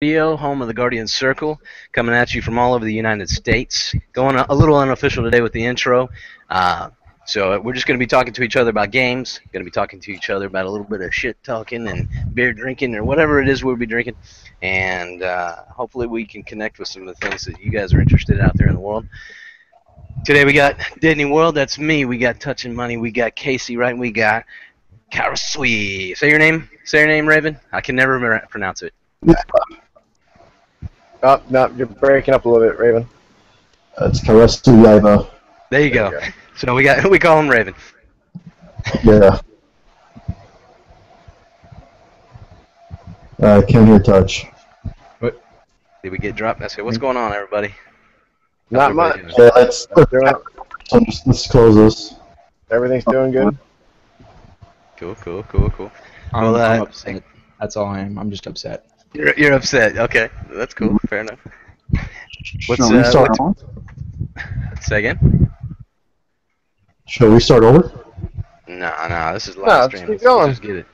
Radio, home of the Guardian Circle, coming at you from all over the United States. Going a little unofficial today with the intro. So we're just going to be talking to each other about games, going to be talking to each other about a little bit of shit talking and beer drinking or whatever it is we'll be drinking. And hopefully we can connect with some of the things that you guys are interested in out there in the world. Today we got Disney World, that's me. We got Touching Money, we got Casey, right? We got Karasui. Say your name, Raven. I can never pronounce it. Oh, no, you're breaking up a little bit, Raven. It's Karasui. There you go. So we call him Raven. Yeah. I can't hear Touch. What? Did we get dropped? That's it. What's going on, everybody? Not much. Yeah, let's close this. Everything's doing good. Cool. I'm upset. That's all I am. I'm just upset. You're upset. Okay, that's cool. Fair enough. Shall we start on? Say again? Shall we start over? No. This is live stream. Keep going. Just get it.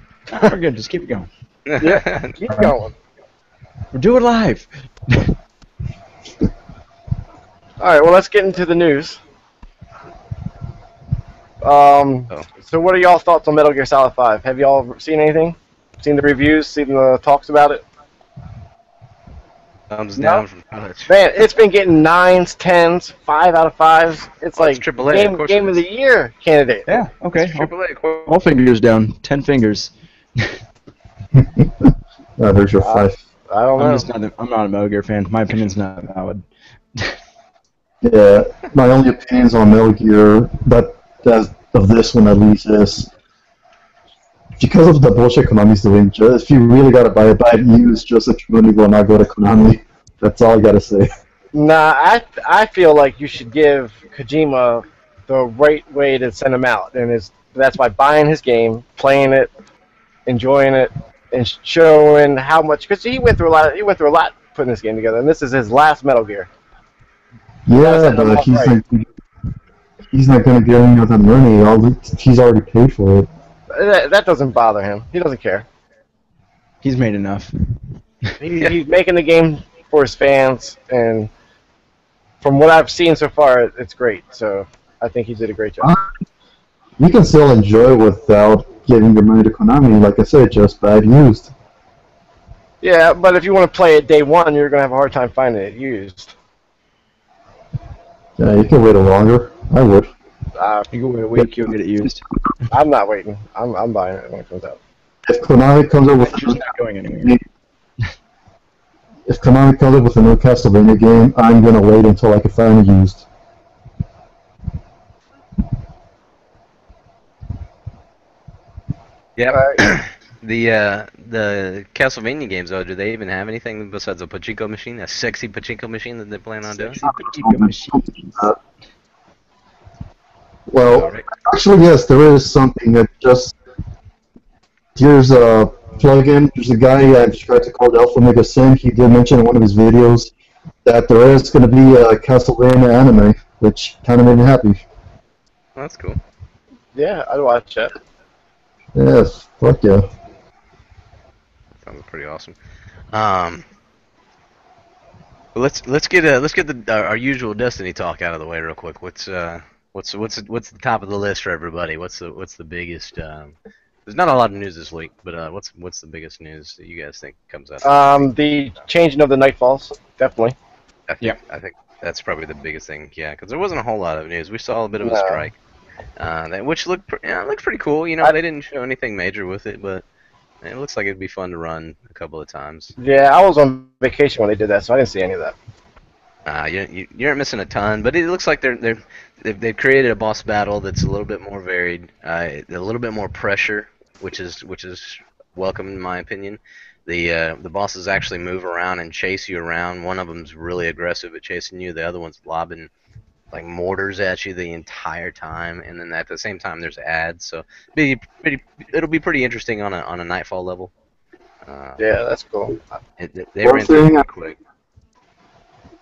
We're good. Just keep it going. Yeah, keep going. We're doing live. All right. Well, let's get into the news. So what are y'all thoughts on Metal Gear Solid 5? Have y'all seen anything? Seen the reviews? Seen the talks about it? Thumbs down from Touch. Man, it's been getting 9s, 10s, 5 out of 5s. It's like AAA, game of the year candidate. Yeah. Okay. AAA. All fingers down. 10 fingers. There's your 5. I don't know. I'm not a Metal Gear fan. My opinion's not valid. Yeah, my only opinions on Metal Gear, of this one at least, is because of the bullshit Konami's doing. If you really gotta buy it used, just let your money will not go to Konami. That's all I gotta say. Nah, I feel like you should give Kojima the right way to send him out, and that's by buying his game, playing it, enjoying it, and showing how much. Because he went through a lot. He went through a lot putting this game together, and this is his last Metal Gear. Yeah, but he's not gonna get any other money. He's already paid for it. That doesn't bother him. He doesn't care. He's made enough. He's making the game for his fans, and from what I've seen so far, it's great. So I think he did a great job. You can still enjoy it without giving your money to Konami. Like I said, just buy it used. Yeah, but if you want to play it day one, you're gonna have a hard time finding it used. Yeah, you can wait a longer. I would. You can wait a week, you'll get it used. I'm not waiting. I'm buying it when it comes out. If Konami comes up with not going anywhere. If Konami comes up with a new Castlevania game, I'm gonna wait until I can find it used. Yeah. The Castlevania games, though, do they even have anything besides a pachinko machine? A sexy pachinko machine that they plan on doing? Well, actually, yes, there is something that just... Here's a plugin. There's a guy I've tried to call Alpha Mega Sim. He did mention in one of his videos that there is going to be a Castlevania anime, which kind of made me happy. Well, that's cool. Yeah, I'd watch that. Yes, fuck yeah. Sounds pretty awesome. Let's get our usual Destiny talk out of the way real quick. What's the top of the list for everybody? What's the biggest? There's not a lot of news this week, but what's the biggest news that you guys think comes out? The changing of the Nightfalls, definitely. I think that's probably the biggest thing. Yeah, because there wasn't a whole lot of news. We saw a bit of a strike, which looked pretty cool. You know, they didn't show anything major with it, but it looks like it'd be fun to run a couple of times. Yeah, I was on vacation when they did that, so I didn't see any of that. You aren't missing a ton, but it looks like they've created a boss battle that's a little bit more varied, a little bit more pressure, which is welcome in my opinion. The bosses actually move around and chase you around. One of them's really aggressive at chasing you. The other one's lobbing like mortars at you the entire time, and then at the same time there's ads. So it'll be pretty interesting on a Nightfall level. Yeah, that's cool. They ran through it quick.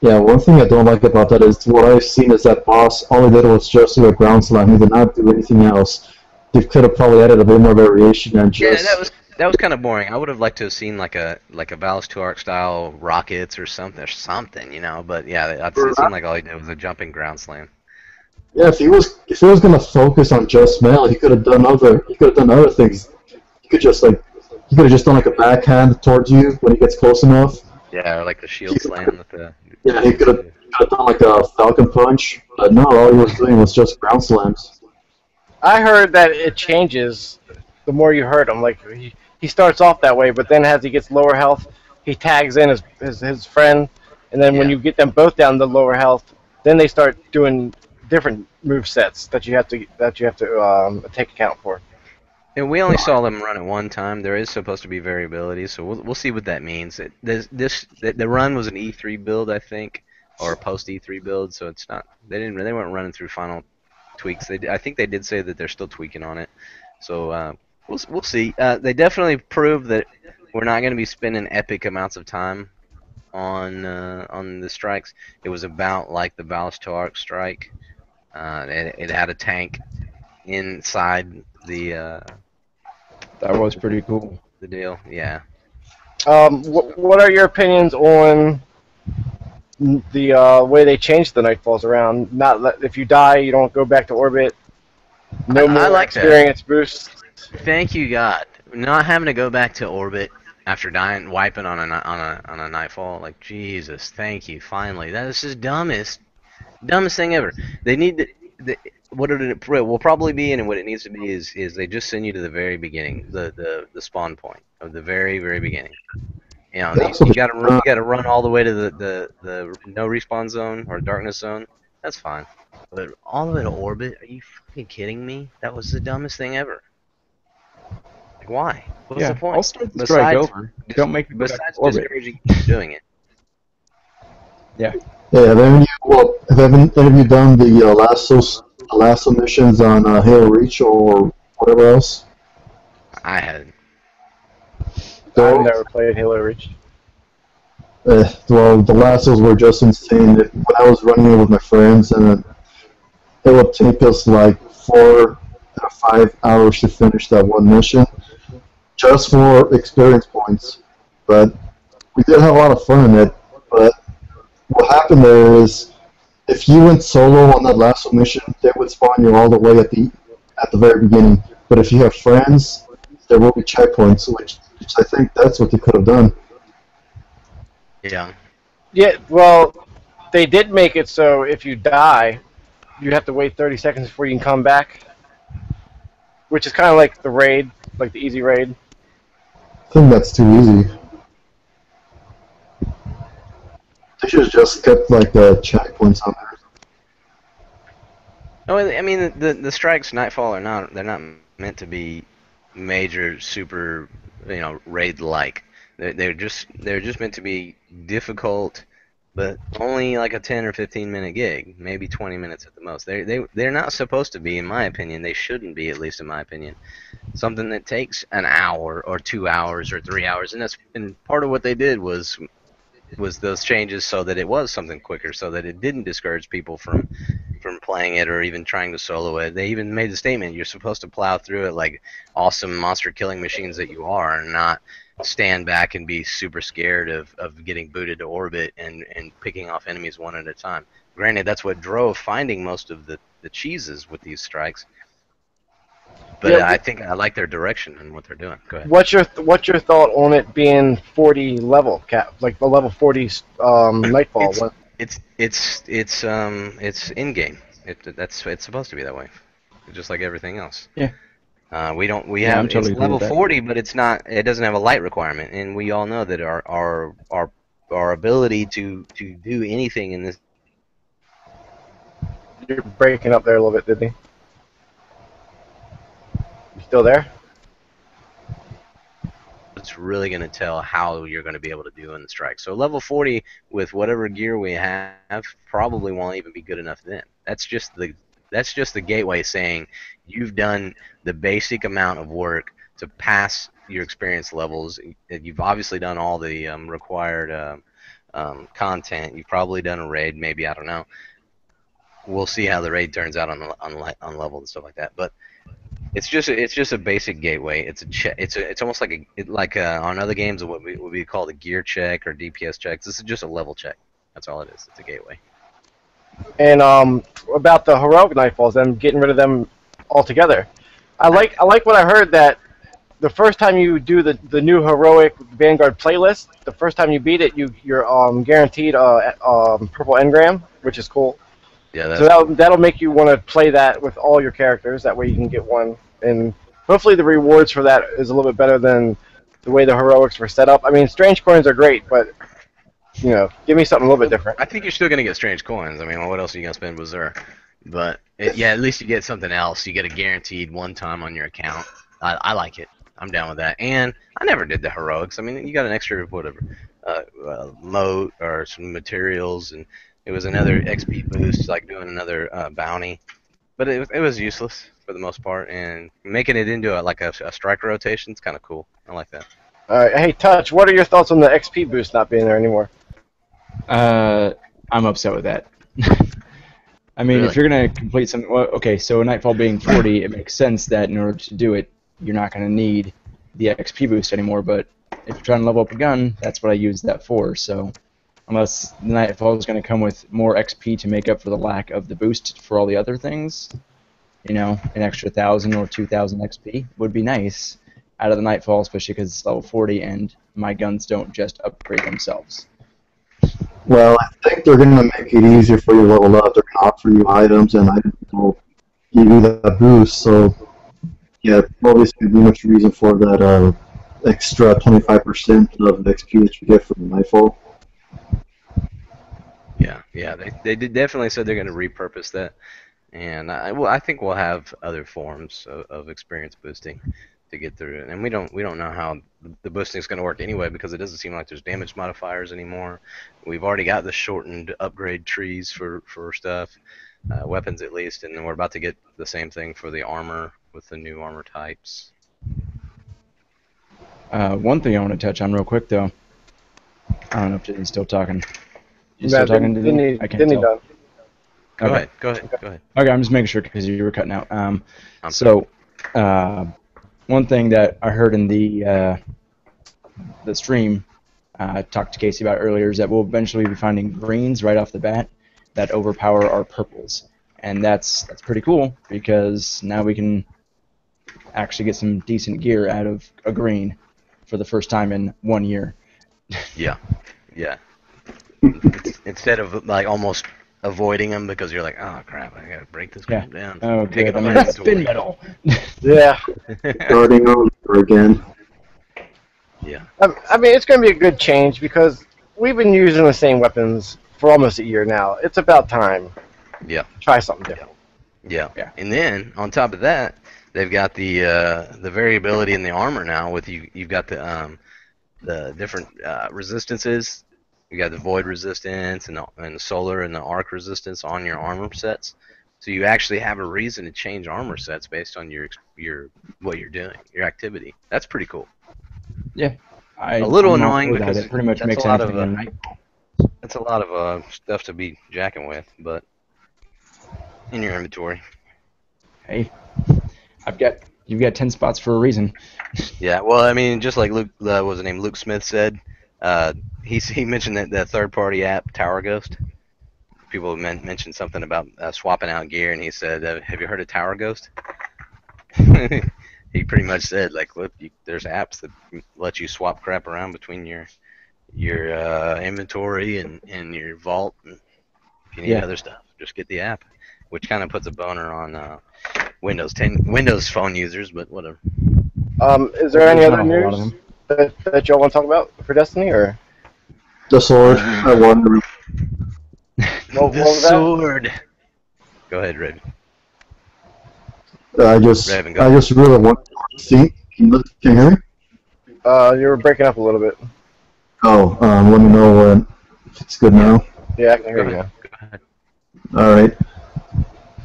Yeah, one thing I don't like about that is what I've seen is that boss, all he did was just do a ground slam. He did not do anything else. They could have probably added a bit more variation and just... Yeah, that was kind of boring. I would have liked to have seen like a Valis 2 Arc style rockets or something, you know. But yeah, it seemed like all he did was a jumping ground slam. Yeah, if he was gonna focus on just melee, he could have done other things. He could have just done like a backhand towards you when he gets close enough. Yeah, or like the shield slam with the. Yeah, he could have done like a Falcon Punch, but no, all he was doing was just ground slams. I heard that it changes the more you hurt him. Like he starts off that way, but then as he gets lower health, he tags in his friend, and then when Yeah. you get them both down to lower health, then they start doing different move sets that you have to take account for. And we only saw them run at one time. There is supposed to be variability, so we'll see what that means. The run was an E3 build, I think, or a post E3 build, so it's not. They weren't running through final tweaks. I think they did say that they're still tweaking on it. So we'll see. They definitely proved that we're not going to be spending epic amounts of time on the strikes. It was about like the Valis to Arc strike. It had a tank inside the That was pretty cool. the deal. Yeah. What are your opinions on the way they changed the nightfalls around? If you die, you don't go back to orbit. No more I like that. experience boost. Thank you, God. Not having to go back to orbit after dying, wiping on a nightfall. Like Jesus, thank you. Finally, that is just dumbest thing ever. They need to. What it will probably be, and what it needs to be is they just send you to the very beginning, the spawn point of the very beginning. You know, you gotta run all the way to the no respawn zone or darkness zone. That's fine. But all the way to orbit? Are you fucking kidding me? That was the dumbest thing ever. Like, why? What's the point? I'll start the strike over. Don't make me go back Besides to orbit. discouraging you from doing it. Yeah. Yeah, have any of you done the lasso missions on Halo Reach or whatever else? I had. I've never played Halo Reach. Well, the lassos were just insane. When I was running it with my friends, and it would take us like 4 or 5 hours to finish that one mission, just for experience points. But we did have a lot of fun in it. But what happened there is, if you went solo on that lasso mission, they would spawn you all the way at the very beginning. But if you have friends, there will be checkpoints, which I think that's what they could have done. Yeah. Yeah, well, they did make it so if you die, you have to wait 30 seconds before you can come back, which is kind of like the raid, like the easy raid. I think that's too easy. They should have just kept like the checkpoints on there. No, I mean the strikes, Nightfall are not. They're not meant to be major, super, raid like. They're just meant to be difficult, but only like a 10 or 15 minute gig, maybe 20 minutes at the most. They're not supposed to be, in my opinion. They shouldn't be, at least in my opinion, something that takes an hour or 2 hours or 3 hours. And part of what they did was those changes so that it was something quicker, so that it didn't discourage people from playing it or even trying to solo it. They even made the statement, you're supposed to plow through it like awesome monster killing machines that you are, and not stand back and be super scared of getting booted to orbit and picking off enemies one at a time. Granted, that's what drove finding most of the cheeses with these strikes. But Yeah, I think I like their direction and what they're doing. Go ahead. what's your thought on it being 40 level cap, like the level 40 Nightfall one? It's in game. It's supposed to be that way, just like everything else. Yeah. We Yeah, I'm have totally it's agree level with that. 40, but it's not. It doesn't have a light requirement, and we all know that our ability to do anything in this You're breaking up there a little bit, Disney. You still there? it's really going to tell how you're going to be able to do in the strike. So level 40 with whatever gear we have probably won't even be good enough then. That's just the gateway saying you've done the basic amount of work to pass your experience levels. You've obviously done all the required content. You've probably done a raid, maybe, I don't know. We'll see how the raid turns out on level and stuff like that. But It's just a basic gateway. It's a check. It's almost like on other games what would be called a gear check or DPS checks. This is just a level check. That's all it is. It's a gateway. And about the heroic nightfalls, I'm getting rid of them altogether. I like what I heard that the first time you do the new heroic Vanguard playlist, the first time you beat it, you're guaranteed purple engram, which is cool. Yeah, so that'll make you want to play that with all your characters. That way you can get one, and hopefully the rewards for that is a little bit better than the way the heroics were set up. I mean, strange coins are great, but give me something a little bit different. I think you're still gonna get strange coins. I mean, what else are you gonna spend Berserk? But at least you get something else. You get a guaranteed one time on your account. I like it. I'm down with that. And I never did the heroics. I mean, you got an extra whatever moat or some materials, and it was another XP boost, like doing another bounty. But it was useless for the most part, and making it into a striker rotation is kind of cool. I like that. All right, hey Touch, what are your thoughts on the XP boost not being there anymore? I'm upset with that. I mean, Really? if you're gonna complete something, well, okay, so Nightfall being 40, it makes sense that in order to do it, you're not gonna need the XP boost anymore. But if you're trying to level up a gun, that's what I use that for. So unless the Nightfall is gonna come with more XP to make up for the lack of the boost for all the other things, an extra 1,000 or 2,000 XP would be nice out of the Nightfall, especially because it's level 40 and my guns don't just upgrade themselves. Well, I think they're going to make it easier for you to level up. They're going to offer you items, and items will give you that boost. So, yeah, probably going to be much reason for that extra 25% of XP that you get from the Nightfall. Yeah, they did definitely said they're going to repurpose that, and I think we'll have other forms of experience boosting to get through it. And we don't know how the boosting is going to work anyway, because it doesn't seem like there's damage modifiers anymore. We've already got the shortened upgrade trees for stuff, weapons at least, and then we're about to get the same thing for the armor with the new armor types. One thing I want to touch on real quick, though. I don't know if Disney's still talking. You still talking, Disney? I can't tell. Done. Go ahead. Okay, I'm just making sure because you were cutting out. One thing that I heard in the stream, I talked to Casey about earlier, is that we'll eventually be finding greens right off the bat that overpower our purples, and that's pretty cool because now we can actually get some decent gear out of a green for the first time in 1 year. Yeah. Instead of almost avoiding them because you're like, oh crap, I gotta break this crap down. Oh, take it good. on Spin metal. Yeah. Starting over again. Yeah. I mean, it's going to be a good change because we've been using the same weapons for almost a year now. It's about time. Yeah. Try something different. Yeah. And then on top of that, they've got the variability in the armor now. With you've got the different resistances. You got the void resistance and the solar and the arc resistance on your armor sets. So you actually have a reason to change armor sets based on your what you're doing, your activity. That's pretty cool. Yeah. A little annoying because it pretty much makes that's a lot of stuff to be jacking with, but in your inventory. Hey, you've got 10 spots for a reason. Yeah, well, I mean, just like Luke, what was his name? Luke Smith said. He mentioned that the third-party app Tower Ghost. People mentioned something about swapping out gear, and he said, "Have you heard of Tower Ghost?" He pretty much said, like, look, there's apps that let you swap crap around between your inventory and your vault. And if you need other stuff, just get the app, which kind of puts a boner on Windows phone users, but whatever. Is there any other news that y'all want to talk about for Destiny, or? The sword. I wonder. The sword. Go ahead, Raven. I just really want to see. Can you hear me? You were breaking up a little bit. Oh, let me know if it's good now. Yeah, I can hear you now. Go ahead. All right.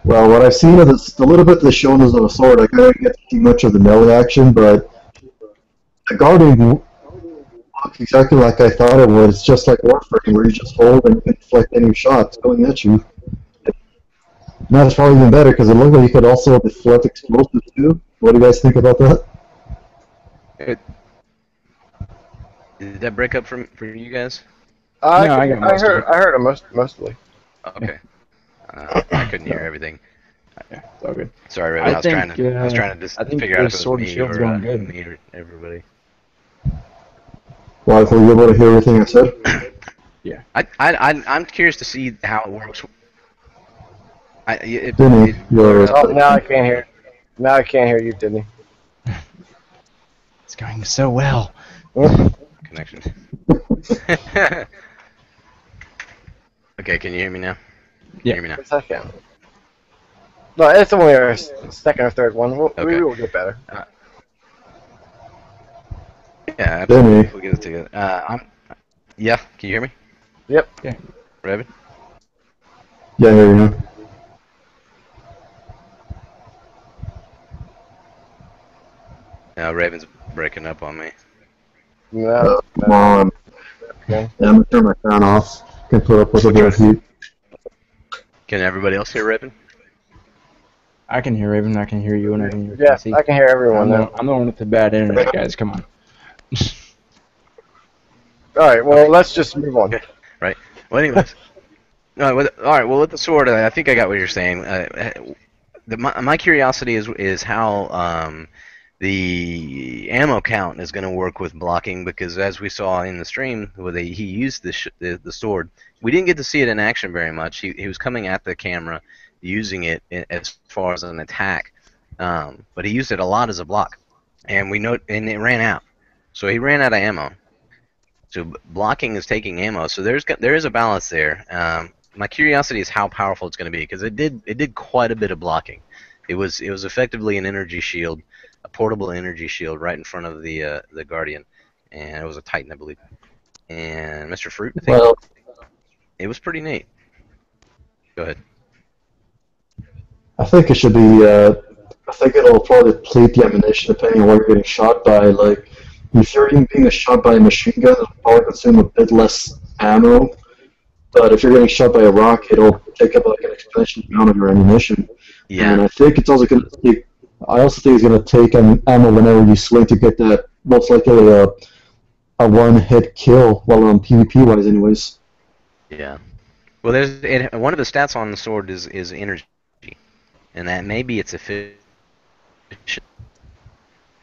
Well, what I've seen of this, a little bit of the showness of a sword, I didn't get too much of the melee action, but the guarding looks exactly like I thought it would. It's just like Warframe, where you just hold and you can deflect any shots going at you. And that's probably even better, because it looked like you could also deflect explosives too, What do you guys think about that? Did that break up for you guys? No, I got most of it. I heard it mostly. Okay. I couldn't hear everything. Yeah, it's all good. Sorry, Raven. I was trying to just I think figure out if it Sword was and me Shield's or, going good. me or everybody. Well, were you able to hear everything I said? Yeah. I'm curious to see how it works. Denny, you're... Oh, now I can't hear. Now I can't hear you, Disney. It's going so well. Connection. Okay, can you hear me now? Can you hear me now? Yes, I can. No, it's only our second or third one. We will get better. Yeah, Denny. absolutely. We'll get it together. Yeah, can you hear me? Yep. Yeah. Raven? Yeah, I hear you now. No, Raven's breaking up on me. No. Come on. Okay. Yeah, I'm going to turn my fan off. Can put up with a bit of heat. Can everybody else hear Raven? I can hear Raven, I can hear you, and I can hear Yeah, Casey. I can hear everyone now. I'm the one with the bad internet, guys. Come on. All right. Well, let's just move on. Right. Well, anyways. All right. Well, with the sword, I think I got what you're saying. My curiosity is how the ammo count is going to work with blocking, because as we saw in the stream, where he used the sword, we didn't get to see it in action very much. He was coming at the camera, using it as far as an attack, but he used it a lot as a block, and it ran out. So he ran out of ammo. So blocking is taking ammo. So there is a balance there. My curiosity is how powerful it's going to be, because it did quite a bit of blocking. It was effectively an energy shield, a portable energy shield right in front of the Guardian, and it was a Titan, I believe. And Mr. Fruit, I think. Well, It was pretty neat. Go ahead. I think it should be, I think it'll probably deplete the ammunition depending on what you're getting shot by. Like, if you're being shot by a machine gun, it'll probably consume a bit less ammo. But if you're getting shot by a rocket, it'll take up like an exponential amount of your ammunition. Yeah. And I think it's also going to take, I also think it's going to take ammo whenever you swing to get that, most likely a one-hit kill, well, PvP-wise anyways. Yeah. Well, one of the stats on the sword is energy, and that maybe it's efficient.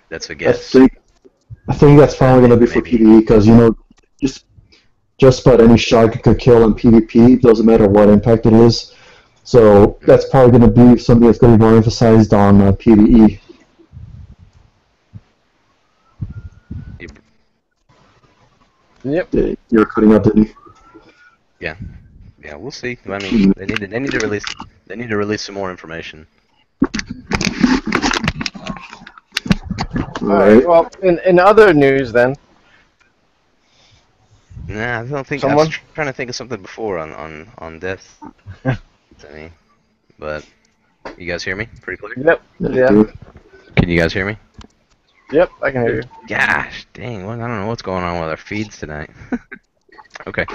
That's a guess. I think that's probably going to be for PvE, because, you know, just about any shot could kill in PvP, doesn't matter what impact it is. So that's probably going to be something that's going to be more emphasized on PvE. Yep. You're cutting out, didn't you? Yeah. Yeah, we'll see. I mean, they need to release some more information. All right. Well, in other news, then. Nah, I don't think. Someone? I was trying to think of something before on death. But you guys hear me pretty clear? Yep. Yeah. Can you guys hear me? Yep. I can hear you. Gosh, dang! I don't know what's going on with our feeds tonight. Okay.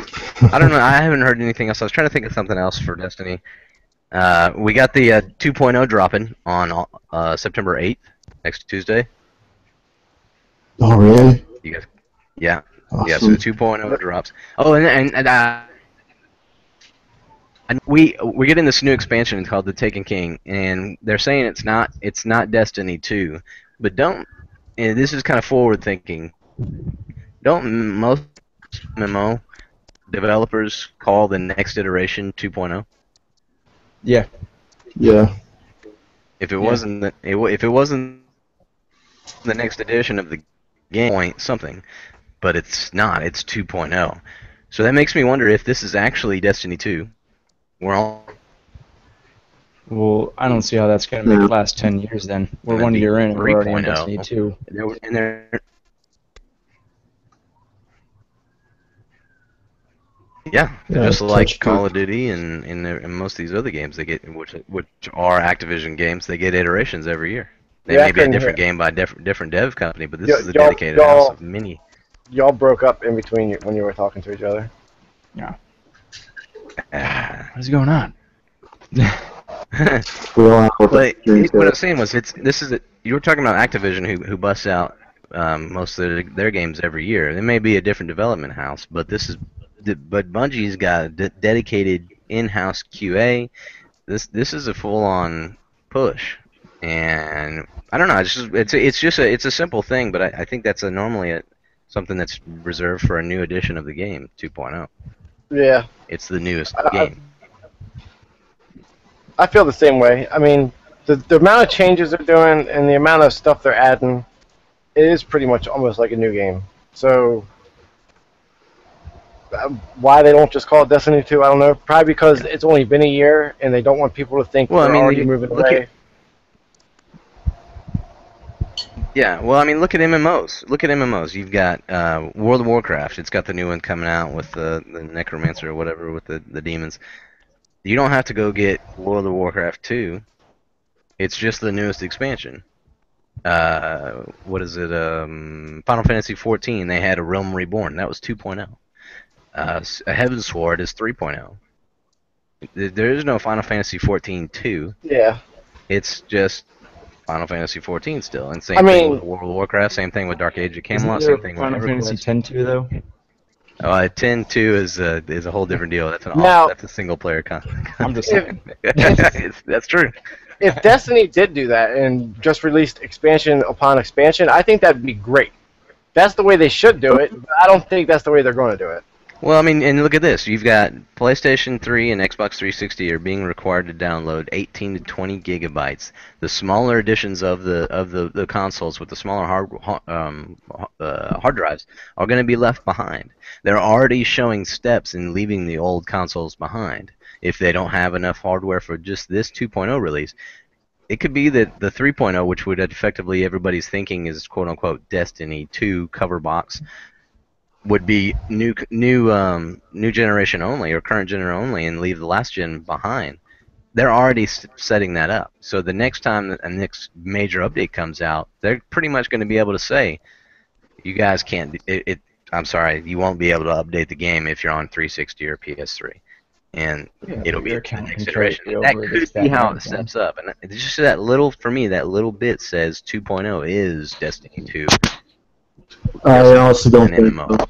I don't know. I haven't heard anything else. I was trying to think of something else for Destiny. We got the 2.0 dropping on September 8th, next Tuesday. Oh, really? You guys? Yeah. Awesome. Yeah, so the 2.0 drops. Oh, and we're getting this new expansion called the Taken King, and they're saying it's not Destiny 2, but and this is kind of forward thinking. Don't most MMO developers call the next iteration 2.0? Yeah. Yeah. If it wasn't the next edition of the game, point something, but it's not. It's 2.0. So that makes me wonder if this is actually Destiny 2. Well, I don't see how that's going to make it last 10 years then. We're 1 year in and we're already on Destiny 2. Yeah, just like Call of Duty and most of these other games, they get which are Activision games. They get iterations every year. They may be a different game by different dev company, but this is a dedicated house of many. Y'all broke up in between when you were talking to each other. Yeah. What is going on? We all have our But dreams what I there. was saying was, you were talking about Activision who busts out most of their games every year. It may be a different development house, but but Bungie's got a dedicated in-house QA. This is a full-on push, and I don't know. It's a simple thing, but I think that's normally something that's reserved for a new edition of the game 2.0. Yeah, It's the newest I, game. I feel the same way. I mean, the amount of changes they're doing and the amount of stuff they're adding, it is pretty much almost like a new game. So why they don't just call it Destiny 2, I don't know. Probably because it's only been a year and they don't want people to think Well, I they're mean, already moving look away. Yeah, well, I mean, look at MMOs. Look at MMOs. You've got World of Warcraft. It's got the new one coming out with the Necromancer or whatever with the demons. You don't have to go get World of Warcraft 2. It's just the newest expansion. What is it? Final Fantasy 14. They had a Realm Reborn. That was 2.0. A Heavensward is 3.0. There is no Final Fantasy 14 2. Yeah. It's just Final Fantasy 14 still, and I same thing mean- with World of Warcraft, same thing with Dark Age of Isn't Camelot, there same thing with Final Fantasy EverQuest. 10-2 though? 10-2 is a whole different deal. That's Now- that's a single player content. I'm just saying. That's true. If Destiny did do that and just released expansion upon expansion, I think that'd be great. That's the way they should do it, but I don't think that's the way they're going to do it. Well, I mean, and look at this. You've got PlayStation 3 and Xbox 360 are being required to download 18 to 20 gigabytes. The smaller editions of the consoles with the smaller hard drives are going to be left behind. They're already showing steps in leaving the old consoles behind. If they don't have enough hardware for just this 2.0 release, it could be that the 3.0, which would effectively everybody's thinking is quote-unquote Destiny 2 cover box, would be new generation only or current gen only and leave the last gen behind. They're already setting that up. So the next time a next major update comes out, they're pretty much going to be able to say, you guys can't. I'm sorry, you won't be able to update the game if you're on 360 or PS3. And it'll be your the account next can carry iteration. it That over, could it's be that how bad, it steps up. And it's just that little, for me, that little bit says 2.0 is Destiny 2. I honestly don't An think MMO. so.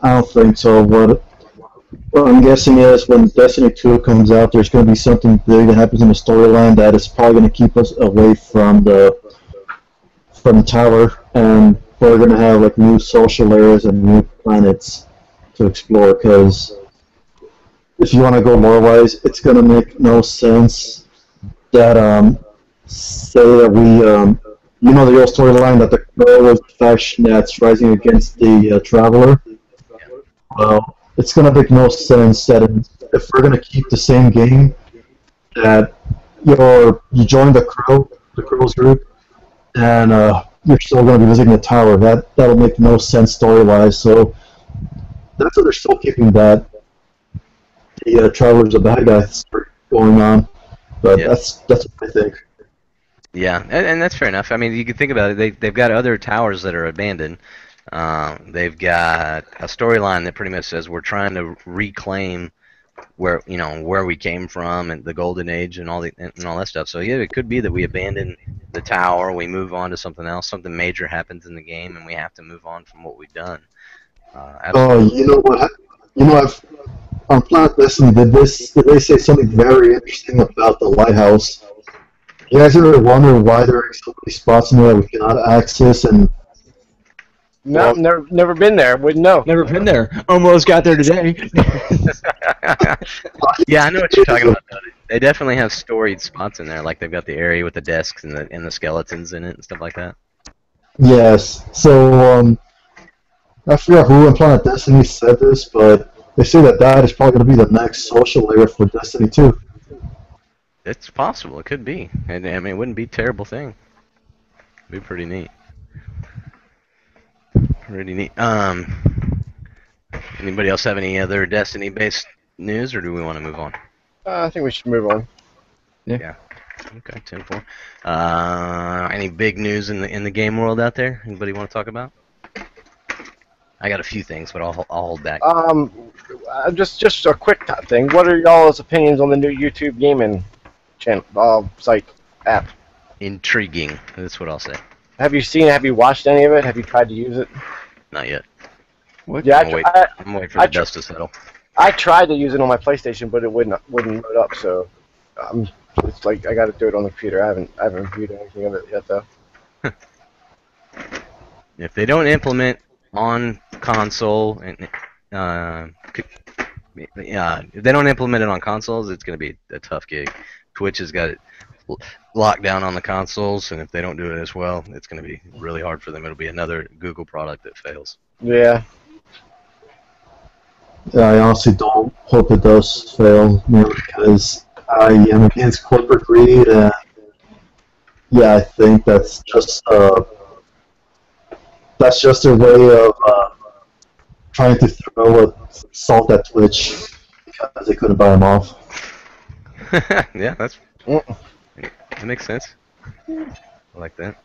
I don't think so. What I'm guessing is when Destiny 2 comes out, there's going to be something big that happens in the storyline that is probably going to keep us away from the tower, and we're going to have like new social areas and new planets to explore. Because if you want to go lore-wise, it's going to make no sense that say that we you know the old storyline that the Crow was the faction that's rising against the Traveler. Well, it's going to make no sense that if we're going to keep the same game, that you join the Crow's group, and you're still going to be visiting the tower. That'll make no sense story-wise. So that's why they're still keeping that the Traveler's a bad guy story going on. But Yeah. that's what I think. Yeah, and that's fair enough. I mean, you can think about it. They've got other towers that are abandoned. They've got a storyline that pretty much says we're trying to reclaim where we came from and the golden age and all that stuff. So yeah, it could be that we abandon the tower, we move on to something else, something major happens in the game, and we have to move on from what we've done. Absolutely. You know what? On Planet Destiny, did they say something very interesting about the lighthouse? You guys ever wonder why there are so many spots in there that we cannot access? And No, never been there. Wouldn't know. Never been there. Almost got there today. Yeah, I know what you're talking about. Though. They definitely have storied spots in there, like they've got the area with the desks and the skeletons in it and stuff like that. yes, so I forgot who in Planet Destiny said this, but they say that is probably going to be the next social area for Destiny 2. It's possible. It could be. And I mean, it wouldn't be a terrible thing. It'd be pretty neat. Pretty neat. Anybody else have any other Destiny-based news, or do we want to move on? I think we should move on. Yeah. Okay, 10-4. Any big news in the game world out there? Anybody want to talk about? I got a few things, but I'll hold back. Just a quick thing. What are y'all's opinions on the new YouTube gaming site app. Intriguing. That's what I'll say. Have you watched any of it? Have you tried to use it? Not yet. What? Yeah, I'm waiting for the dust to settle. I tried to use it on my PlayStation, but it wouldn't load up. So it's like I got to do it on the computer. I haven't reviewed anything of it yet, though. If they don't implement on console and if they don't implement it on consoles, it's going to be a tough gig. Twitch has got it locked down on the consoles, and if they don't do it as well, it's going to be really hard for them. It'll be another Google product that fails. Yeah. I honestly don't hope it does fail, because I am against corporate greed, and yeah, I think that's just a way of trying to throw salt at Twitch because they couldn't buy them off. Yeah, that makes sense. I like that.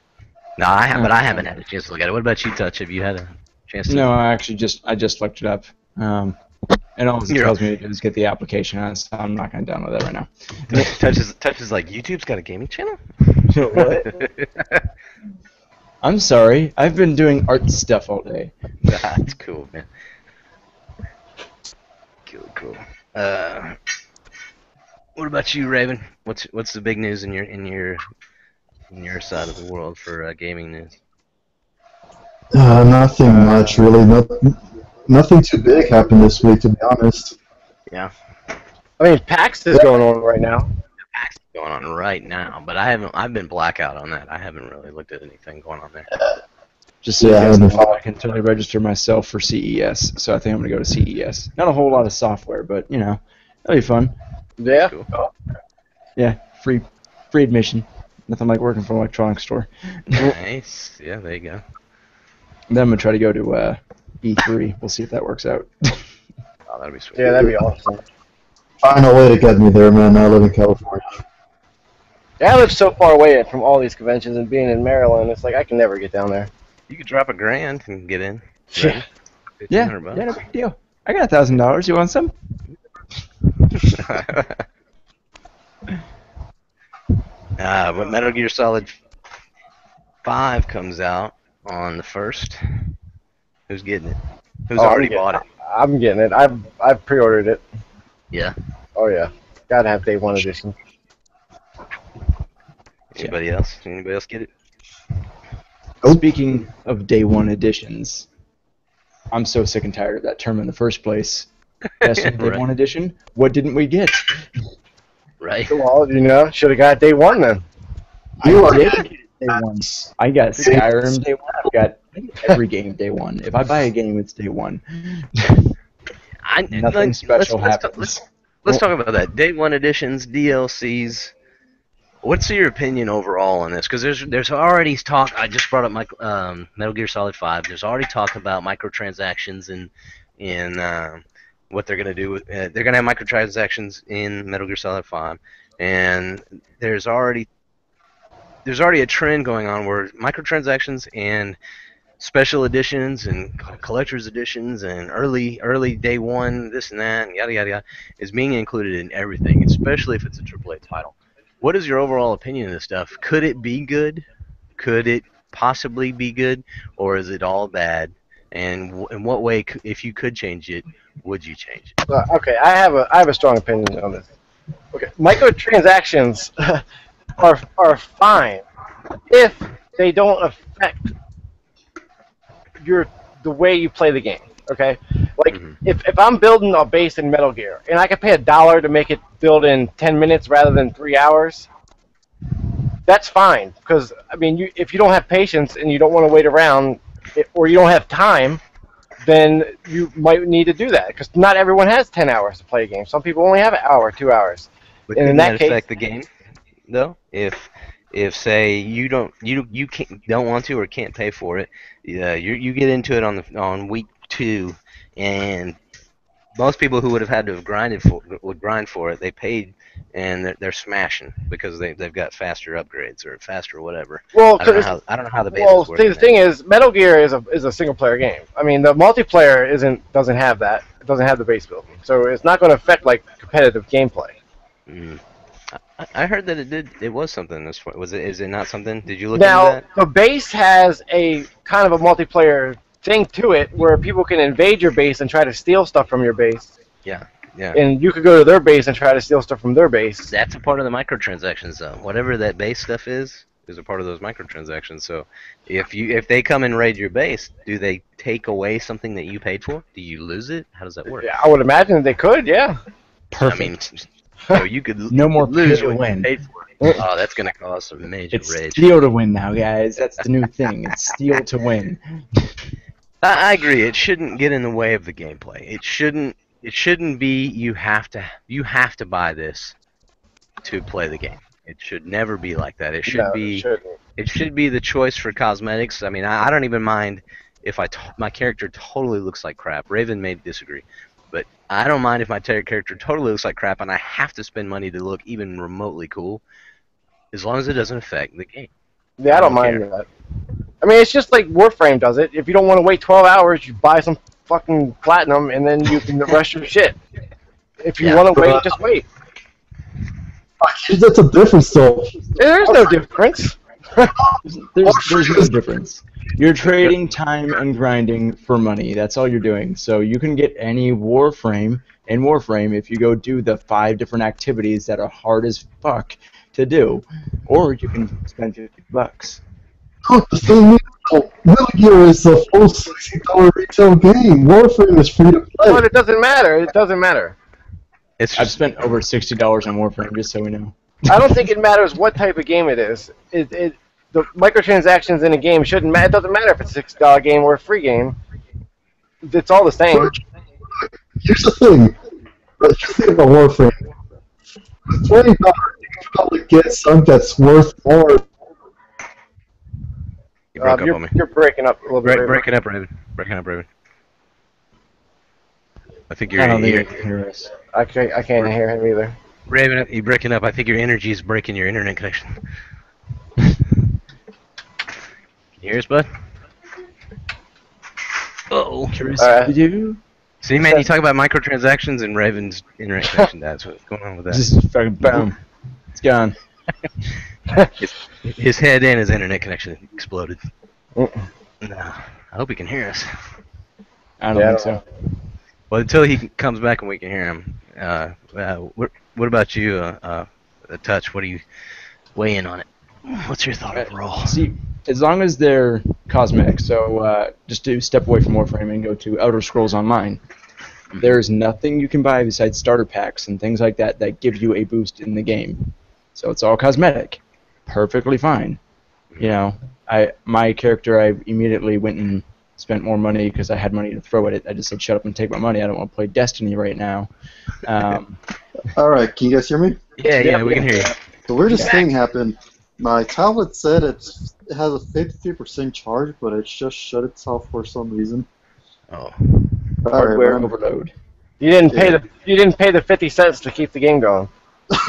No, I haven't had a chance to look at it. What about you, Touch? Have you had a chance to? No, I just looked it up. And all it tells me to do is get the application on it, so I'm not going to download that right now. Touch is like, YouTube's got a gaming channel? What? I'm sorry. I've been doing art stuff all day. That's cool, man. Cool. What about you, Raven? What's the big news in your side of the world for gaming news? Nothing much, really. Nothing too big happened this week, to be honest. Yeah. I mean, PAX is going on right now. PAX is going on right now, but I've been blackout on that. I haven't really looked at anything going on there. Just so you guys know, I can totally register myself for CES, so I think I'm going to go to CES. Not a whole lot of software, but, it'll be fun. Yeah. Cool. Yeah, free admission. Nothing like working for an electronics store. Nice. Yeah, there you go. Then I'm going to try to go to E3. We'll see if that works out. Oh, that'd be sweet. Yeah, that'd be awesome. Find a way to get me there, man. I live in California. Yeah, I live so far away from all these conventions, and being in Maryland, it's like I can never get down there. You could drop $1,000 and get in. Yeah. Yeah, $1,500. no big deal. I got $1,000. You want some? But Metal Gear Solid 5 comes out on the 1st. Who's getting it? Who's already bought it? I'm getting it. I've pre-ordered it. Yeah. Oh yeah, gotta have day one edition. Anybody else? Anybody else get it? Speaking of day one editions, I'm so sick and tired of that term in the first place. Day one edition? What didn't we get? Right. Well, should have got day one then. I did get day one. I got Skyrim day one. I got every game day one. If I buy a game, it's day one. Nothing special happens. Let's talk about that. Day one editions, DLCs. What's your opinion overall on this? Because there's already talk. I just brought up Metal Gear Solid 5. There's already talk about microtransactions in what they're going to do with. They're going to have microtransactions in Metal Gear Solid 5, and there's already a trend going on where microtransactions and special editions and collector's editions and early day one, this and that, and yada yada yada, is being included in everything, especially if it's a AAA title. What is your overall opinion of this stuff? Could it be good? Could it possibly be good? Or is it all bad? And in what way, if you could change it, would you change it? Okay, I have a strong opinion on this. Okay, microtransactions are fine if they don't affect the way you play the game. Okay, like if I'm building a base in Metal Gear and I can pay $1 to make it build in 10 minutes rather than 3 hours, that's fine. Because I mean, if you don't have patience and you don't want to wait around, or you don't have time, then you might need to do that. Because not everyone has 10 hours to play a game. Some people only have an hour, 2 hours. But and in that case, affect the game, though? If say you don't want to or can't pay for it, you get into it on week 2, and most people who would have had to have would grind for it. They paid, and they're smashing because they've got faster upgrades or faster whatever. Well, I don't know how the base works. Well, the thing is, Metal Gear is a single player game. I mean, the multiplayer doesn't have that. It doesn't have the base building, so it's not going to affect like competitive gameplay. I heard that it did. It was something. This was it. Is it not something? Did you look into Now, that? the base has a kind of a multiplayer thing to it where people can invade your base and try to steal stuff from your base. Yeah. Yeah. And you could go to their base and try to steal stuff from their base. That's a part of the microtransactions, though. Whatever that base stuff is a part of those microtransactions. So, if they come and raid your base, do they take away something that you paid for? Do you lose it? How does that work? Yeah, I would imagine they could, yeah. Perfect. I mean, you could No more lose pay to what win. you paid for. Oh, that's gonna cause some major It's rage. steal to win now, guys. That's the new thing. It's steal to win. I agree. It shouldn't get in the way of the gameplay. It shouldn't. It shouldn't be you have to buy this to play the game. It should never be like that. It should No, be. it shouldn't. It should be the choice for cosmetics. I mean, I don't even mind if my character totally looks like crap. Raven may disagree, but I don't mind if my character totally looks like crap and I have to spend money to look even remotely cool, as long as it doesn't affect the game. Yeah, I don't mind care. that. I mean, it's just like Warframe does it. If you don't want to wait 12 hours, you buy some fucking platinum and then you can rush your shit. If you Yeah. want to wait, just wait. That's a difference, though. There's no difference. There's no difference. You're trading time and grinding for money. That's all you're doing. So you can get any Warframe in Warframe if you go do the 5 different activities that are hard as fuck to do, or you can spend $50. The thing is, Metal Gear is a full $60 retail game. Warframe is free to play. But it doesn't matter. It doesn't matter. It's I've just, spent over $60 on Warframe, just so we know. I don't think it matters what type of game it is. The microtransactions in a game shouldn't matter. It doesn't matter if it's a $6 game or a free game. It's all the same. Here's the thing. If you think about Warframe, with $20, you can probably get something that's worth more. you broke up on me. You're breaking up a little bit. Breaking up, Raven. Breaking up, Raven. I think I don't think you're you can hear us. I can't hear him either. Raven. You're breaking up. I think your energy is breaking your internet connection. Can you hear us, bud? Uh-oh. You See, man, you talk about microtransactions and Raven's internet connection. That's what's going on with that. just fucking boom. It's gone. His head and his internet connection exploded. Mm-mm. No, I hope he can hear us. I don't think so. Well, until he comes back and we can hear him. What about you, Touch? What do you weigh in on it? What's your thought overall? See, as long as they're cosmetic, so just to step away from Warframe and go to Elder Scrolls Online, there's nothing you can buy besides starter packs and things like that that give you a boost in the game. So it's all cosmetic. Perfectly fine. You know, my character, I immediately went and spent more money because I had money to throw at it. I just said, shut up and take my money. I don't want to play Destiny right now. Alright, can you guys hear me? Yeah, we can hear you. The weirdest thing happened. My tablet said it has a 53% charge, but it just shut itself for some reason. Oh. Hardware overload. You didn't pay the 50 cents to keep the game going.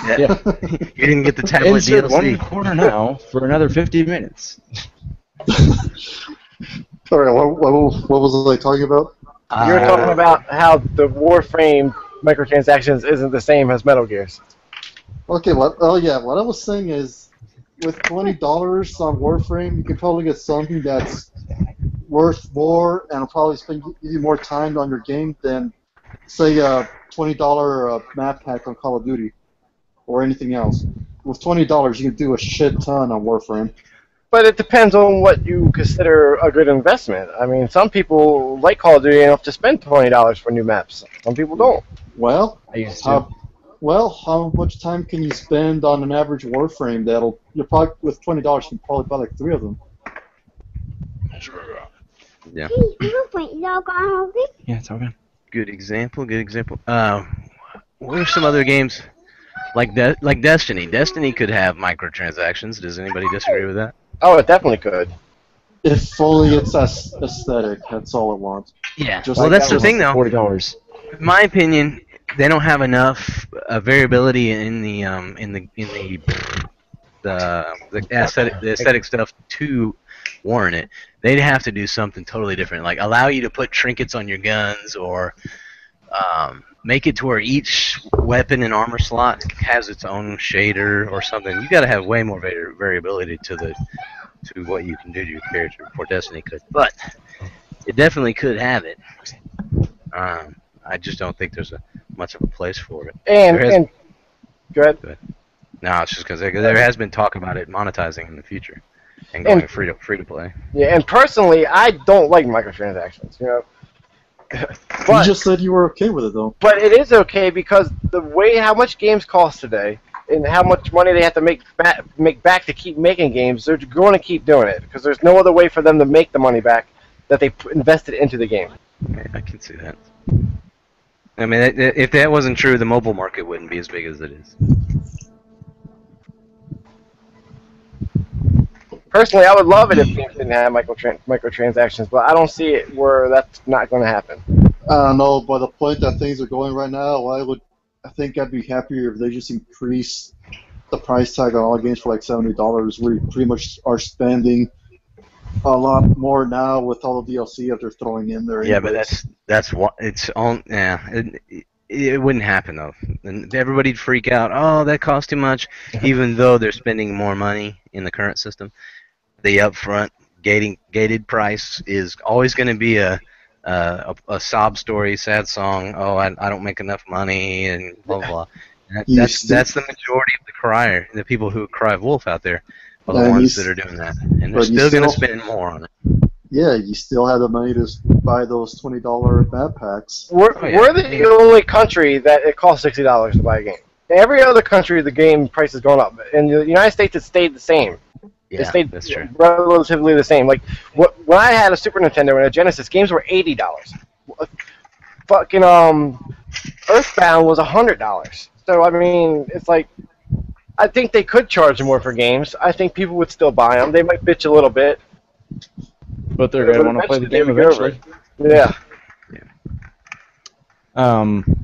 Yeah. You didn't get the tablet Insert DLC. $1 now for another 50 minutes. Alright, what was I talking about? You were talking about how the Warframe microtransactions isn't the same as Metal Gear's. Okay, what I was saying is, with $20 on Warframe, you can probably get something that's worth more and will probably give you more time on your game than, say, a $20 map pack on Call of Duty or anything else. With $20, you can do a shit ton on Warframe. But it depends on what you consider a good investment. I mean, some people like Call of Duty enough to spend $20 for new maps. Some people don't. Well, I used to. how much time can you spend on an average Warframe? You're probably with $20, you can probably buy like 3 of them. Yeah. Yeah, it's all good. Good example. What are some other games like Destiny? Destiny could have microtransactions. Does anybody disagree with that? Oh, it definitely could. If only it's aesthetic, that's all it wants. Yeah. Just Well, like that's the thing, though. $40. In my opinion, they don't have enough variability in the aesthetic stuff to warrant it. They'd have to do something totally different, like allow you to put trinkets on your guns, or make it to where each weapon and armor slot has its own shader or something. You got to have way more variability to what you can do to your character before Destiny could. But it definitely could have it. I just don't think there's much of a place for it. And go ahead. No, it's just because there has been talk about it monetizing in the future and going free to play. Yeah, and personally, I don't like microtransactions. You just said you were okay with it, though. But it is okay because how much games cost today, and how much money they have to make back to keep making games, they're going to keep doing it because there's no other way for them to make the money back that they invested into the game. I can see that. I mean, if that wasn't true, the mobile market wouldn't be as big as it is. Personally, I would love it if games didn't have microtransactions, but I don't see it where that's not going to happen. No, by the point that things are going right now, I think I'd be happier if they just increase the price tag on all games for like $70. We pretty much are spending a lot more now with all the DLC that they're throwing in there. Yeah, anyways. But that's what it's on. Yeah, it wouldn't happen though. And everybody'd freak out. Oh, that costs too much, even though they're spending more money in the current system. The upfront gated price is always going to be a sob story, sad song. Oh, I don't make enough money, and blah blah blah. That's the majority of the people who cry wolf out there are the ones that are doing that, and they're still going to spend more on it. Yeah, you still have the money to buy those $20 map packs. We're the only country that it costs $60 to buy a game. In every other country, the game price has gone up. In the United States, it stayed the same. Yeah, it stayed that's true. Relatively the same. Like when I had a Super Nintendo and a Genesis, games were $80. Fucking Earthbound was $100. So I mean, it's like I think they could charge more for games. I think people would still buy them. They might bitch a little bit, but they're gonna want to play the game eventually. Yeah.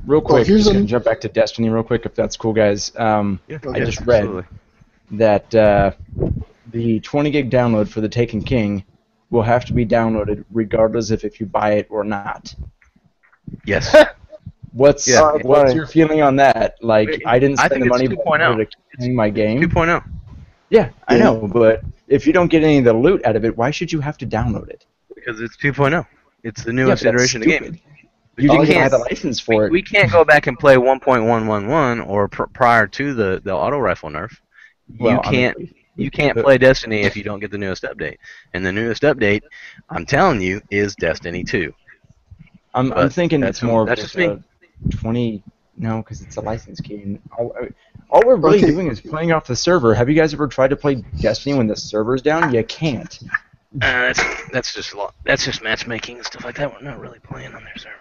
Real quick, just gonna jump back to Destiny real quick, if that's cool, guys. I just read that the 20 gig download for the Taken King will have to be downloaded regardless of if you buy it or not. Yes. What's your feeling on that? Like, I didn't spend the money to king my game. 2.0. Yeah, I know, but if you don't get any of the loot out of it, why should you have to download it? Because it's 2.0 It's the newest iteration of the game. You didn't buy the license for it. We can't go back and play 1.111 or prior to the auto rifle nerf. Well, you can't play Destiny if you don't get the newest update. And the newest update, I'm telling you, is Destiny 2. I'm thinking it's more of just a 20. No, because it's a license key. All we're really doing is playing off the server. Have you guys ever tried to play Destiny when the server's down? You can't. That's just matchmaking and stuff like that. We're not really playing on their servers.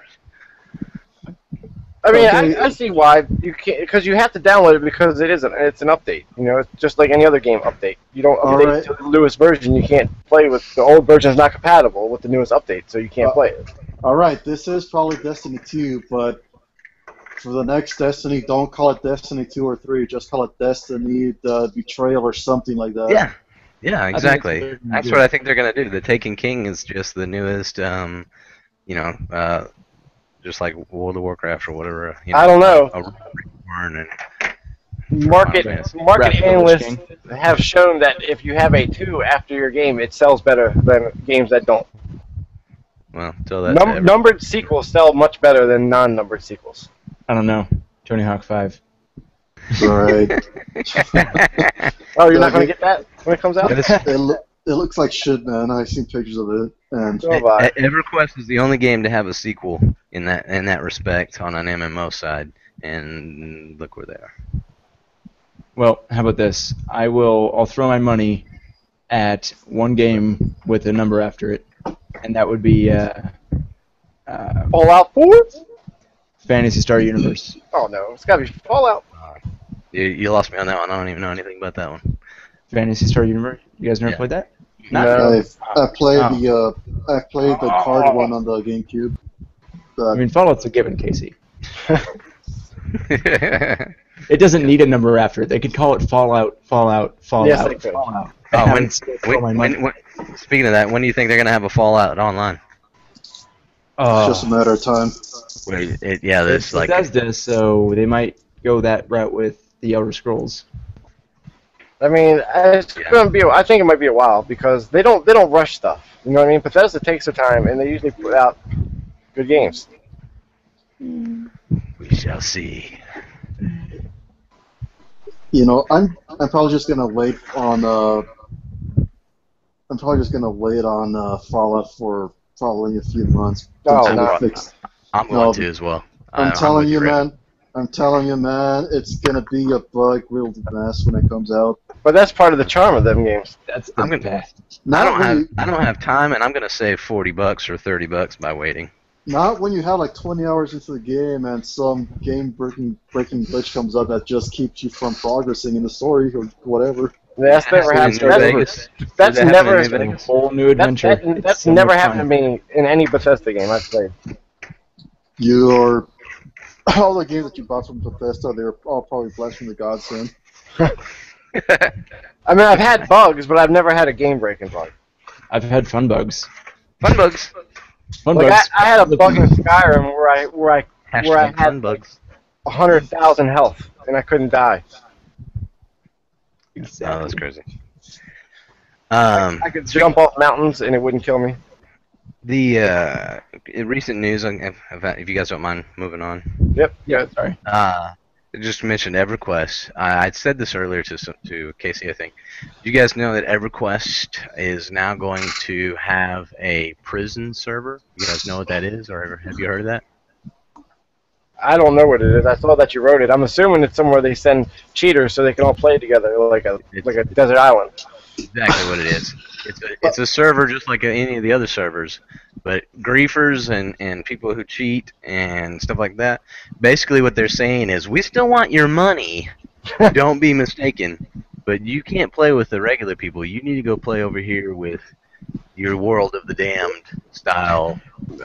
I mean, I see why you can't, because you have to download it because it's an update. You know, it's just like any other game update. You don't update to the newest version. You can't play with the old version. Is not compatible with the newest update, so you can't play it. All right, this is probably Destiny 2, but for the next Destiny, don't call it Destiny 2 or 3. Just call it Destiny the Betrayal or something like that. Yeah, exactly. That's what I think they're gonna do. The Taken King is just the newest, just like World of Warcraft or whatever. I don't know. Market analysts have shown that if you have a 2 after your game, it sells better than games that don't. Well, tell that. Numbered sequels sell much better than non-numbered sequels. I don't know. Tony Hawk 5. Right. Oh, you're not going to get that when it comes out? It looks like shit, man. I've seen pictures of it. And EverQuest is the only game to have a sequel in that respect on an MMO side, and look where they are. Well, how about this? I'll throw my money at one game with a number after it, and that would be Fallout 4? Phantasy Star Universe. Oh no, it's got to be Fallout. You lost me on that one. I don't even know anything about that one. Phantasy Star Universe. You guys never played that? No. I played the card one on the GameCube. I mean, Fallout's a given, Casey. It doesn't need a number after it. They could call it Fallout. Yes, they could. Fallout. Speaking of that, when do you think they're going to have a Fallout online? It's just a matter of time. Yeah, there's like Bethesda, so they might go that route with the Elder Scrolls. I mean, it's gonna be. I think it might be a while because they don't rush stuff. You know what I mean? Bethesda takes their time, and they usually put out good games. we shall see. You know, I'm probably just gonna wait on Fallout for probably a few months. Oh, until no. they fix. I'm going to as well. I'm telling you, man. It's gonna be a bug-riddled mess when it comes out. But that's part of the charm of them games. That's I'm the gonna. best. I don't have time, and I'm gonna save $40 or $30 by waiting. Not when you have like 20 hours into the game and some game-breaking glitch comes up that just keeps you from progressing in the story or whatever. That's never happened. That's never a whole new adventure. That's never happened to me in any Bethesda game I've played. All the games that you bought from Bethesda, they're all probably blessed from the gods, son. I mean, I've had bugs, but I've never had a game-breaking bug. I've had fun bugs. Fun bugs. I had a bug in Skyrim where I had bugs. 100,000 health and I couldn't die. Exactly. Oh, that's crazy. I could jump off mountains and it wouldn't kill me. The recent news, if you guys don't mind moving on. Yep. Yeah. Sorry. Just mentioned EverQuest. I said this earlier to Casey, I think. Do you guys know that EverQuest is now going to have a prison server? You guys know what that is, or have you heard of that? I don't know what it is. I saw that you wrote it. I'm assuming it's somewhere they send cheaters so they can all play together, like a desert island. Exactly what it is. It's a server just like any of the other servers, but griefers and people who cheat and stuff like that. Basically, what they're saying is, we still want your money. Don't be mistaken, but you can't play with the regular people. You need to go play over here with your World of the Damned style.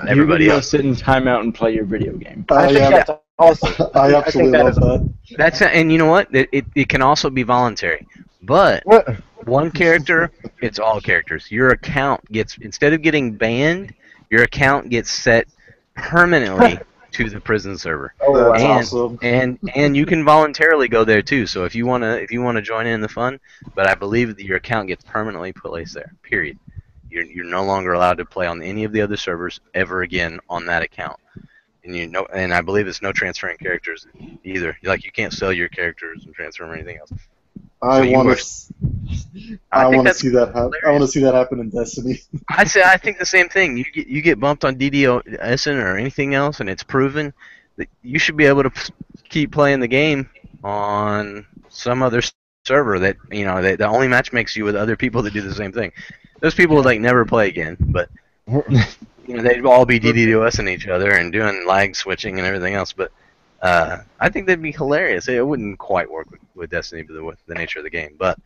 Everybody else sit in timeout and play your video game. I think that's awesome. I absolutely love that. And you know what? It can also be voluntary, but. One character, it's all characters. Your account gets, instead of getting banned, your account gets set permanently to the prison server. Oh, that's awesome. And you can voluntarily go there too. So if you wanna join in the fun, but I believe that your account gets permanently placed there. Period. You're no longer allowed to play on any of the other servers ever again on that account. And I believe it's no transferring characters either. Like, you can't sell your characters and transfer them or anything else. I want to see that happen. I want to see that happen in Destiny. I think the same thing. You get bumped on DDoSing or anything else, and it's proven that you should be able to keep playing the game on some other server that that only match makes you with other people that do the same thing. Those people would never play again, but they'd all be DDoSing each other and doing lag switching and everything else, but. I think that'd be hilarious. It wouldn't quite work with Destiny with the nature of the game, but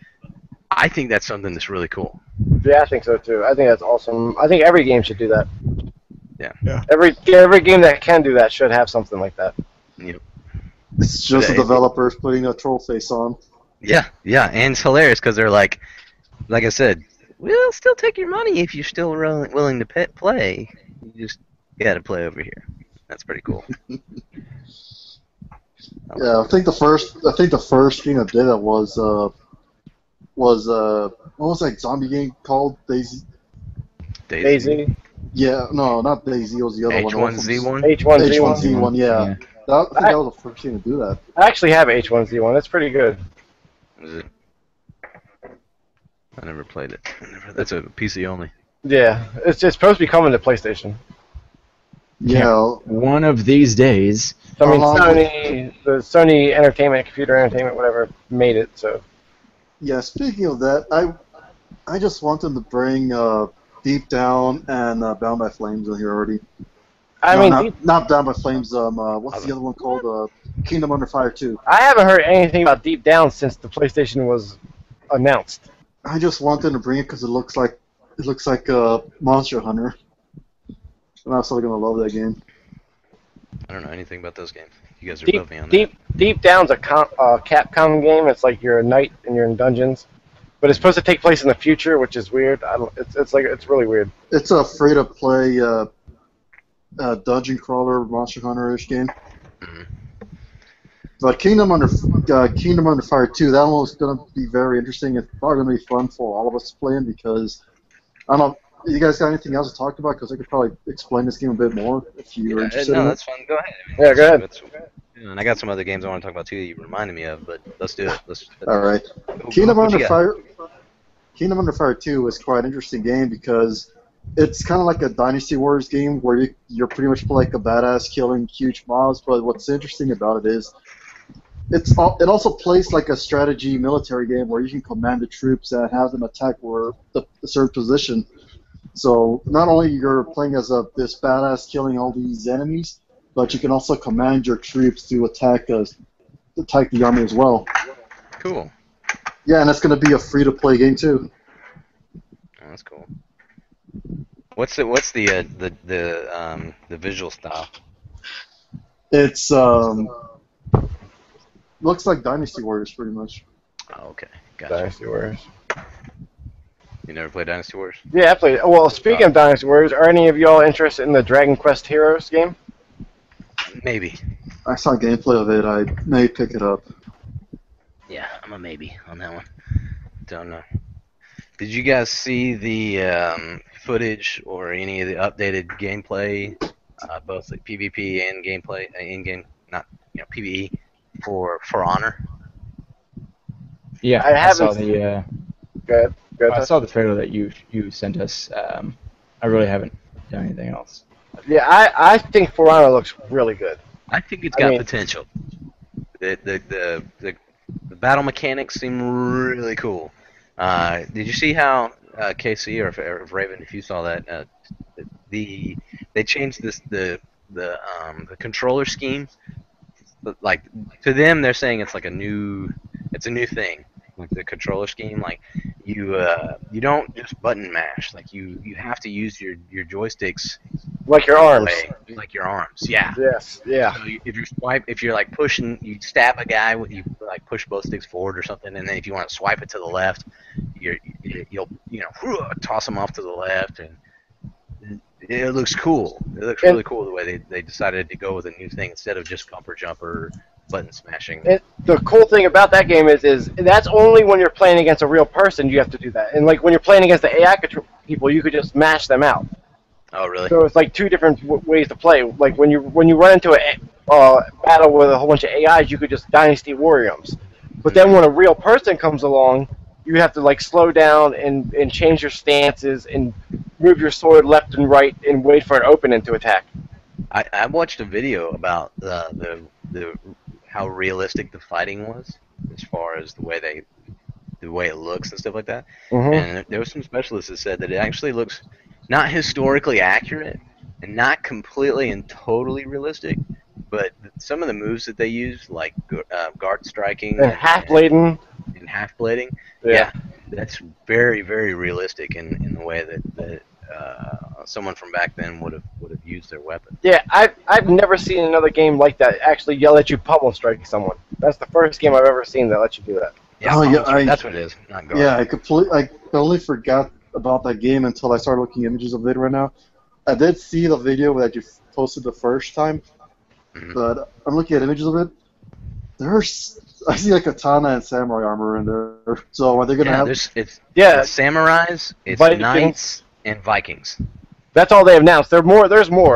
I think that's something that's really cool. Yeah, I think so too. I think that's awesome. I think every game should do that. Yeah. Every game that can do that should have something like that. Yep. It's just the developers putting a troll face on. Yeah, and it's hilarious because they're like I said, we'll still take your money if you're still willing to play. You just gotta play over here. That's pretty cool. Yeah, I think the first game that did it was what was that zombie game called? Daisy? Yeah, no, not Daisy. It was the other one. H1Z1. H1Z1. Yeah. I think that was the first game to do that. I actually have H1Z1. It's pretty good. Is it? I never played it. That's a PC only. Yeah, it's supposed to be coming to PlayStation. Yeah. One of these days. So, I mean, the Sony Entertainment, Computer Entertainment, whatever, made it. So. Yeah. Speaking of that, I just want them to bring Deep Down and Bound by Flames in here already. Not Bound by Flames. What's the other one called? Kingdom Under Fire 2. I haven't heard anything about Deep Down since the PlayStation was announced. I just want them to bring it because it looks like Monster Hunter. I'm absolutely gonna love that game. I don't know anything about those games. You guys are above me on that. Deep Down's a Capcom game. It's like you're a knight and you're in dungeons, but it's supposed to take place in the future, which is weird. It's really weird. It's a free to play dungeon crawler, Monster Hunter-ish game. Mhm. But Kingdom Under Fire 2, that one's going to be very interesting. It's probably going to be fun for all of us to play in because, I don't know, you guys got anything else to talk about? Because I could probably explain this game a bit more if you're interested No, in it. that's fine. Go ahead. Yeah, go ahead. And I got some other games I want to talk about too that you reminded me of, but let's do it. All right. Kingdom Under Fire 2 is quite an interesting game because it's kind of like a Dynasty Warriors game where you're pretty much like a badass killing huge mobs, but what's interesting about it is it also plays like a strategy military game where you can command the troops and have them attack a certain position. So not only you're playing as this badass killing all these enemies, but you can also command your troops to attack the army as well. Cool. Yeah, and it's going to be a free-to-play game too. Oh, that's cool. What's the visual style? It's looks like Dynasty Warriors pretty much. Oh, okay. Gotcha. Dynasty Warriors. You never played Dynasty Warriors? Yeah, I played. Well, speaking of Dynasty Warriors, are any of y'all interested in the Dragon Quest Heroes game? Maybe. I saw gameplay of it. I may pick it up. Yeah, I'm a maybe on that one. Don't know. Did you guys see the footage or any of the updated gameplay, both the PvP and gameplay, in-game, not PvE, for Honor? Yeah, I haven't saw the. Go ahead. I saw the trailer that you sent us. I really haven't done anything else. Yeah, I think For Honor looks really good. I think it's got potential. The battle mechanics seem really cool. Did you see how KC or Raven, if you saw that, they changed the controller scheme? Like to them, they're saying it's a new thing. Like the controller scheme, like you don't just button mash. Like you have to use your joysticks Like your arms. like your arms. Yeah. Yes. Yeah. So if you're like pushing, you stab a guy, you like push both sticks forward or something, and then if you want to swipe it to the left, you'll toss them off to the left, and it looks cool. It looks really cool the way they decided to go with a new thing instead of just bumper jumper button smashing. The cool thing about that game is that's only when you're playing against a real person you have to do that. And like when you're playing against the AI people, you could just mash them out. Oh, really? So it's like two different ways to play. Like when you run into a battle with a whole bunch of AIs, you could just Dynasty Warrior them. But then when a real person comes along, you have to like slow down and change your stances and move your sword left and right and wait for an opening to attack. I watched a video about the how realistic the fighting was, as far as the way it looks and stuff like that. Mm-hmm. And there were some specialists that said that it actually looks not historically accurate and not completely and totally realistic, but some of the moves that they use, like guard striking and half-blading. And half-blading, yeah, that's very, very realistic in the way that someone from back then would have used their weapon. Yeah, I've never seen another game like that actually let you pummel strike someone. That's the first game I've ever seen that lets you do that. Yeah, that's what it is. Not guard. Yeah, I totally forgot about that game until I started looking at images of it right now. I did see the video that you posted the first time, but I'm looking at images of it. I see like katana and samurai armor in there. So are they gonna have? It's samurais, it's Vikings. knights, and Vikings. That's all they announced. There's more,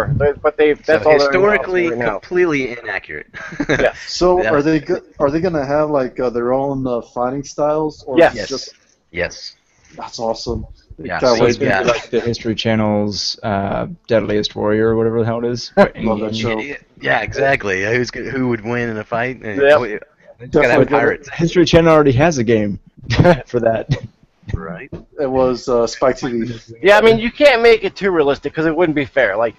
but that's all historically they're completely inaccurate. Yeah. So are they gonna have like their own fighting styles? Or Yes. Yes. That's awesome. Yeah. Can't So wait. it's gonna be Like the History Channel's Deadliest Warrior or whatever the hell it is. Love that show. Yeah, exactly. Who would win in a fight? Yep. It's gotta have pirates. History Channel already has a game for that. Right. It was Spike TV. Yeah, I mean, you can't make it too realistic because it wouldn't be fair. Like,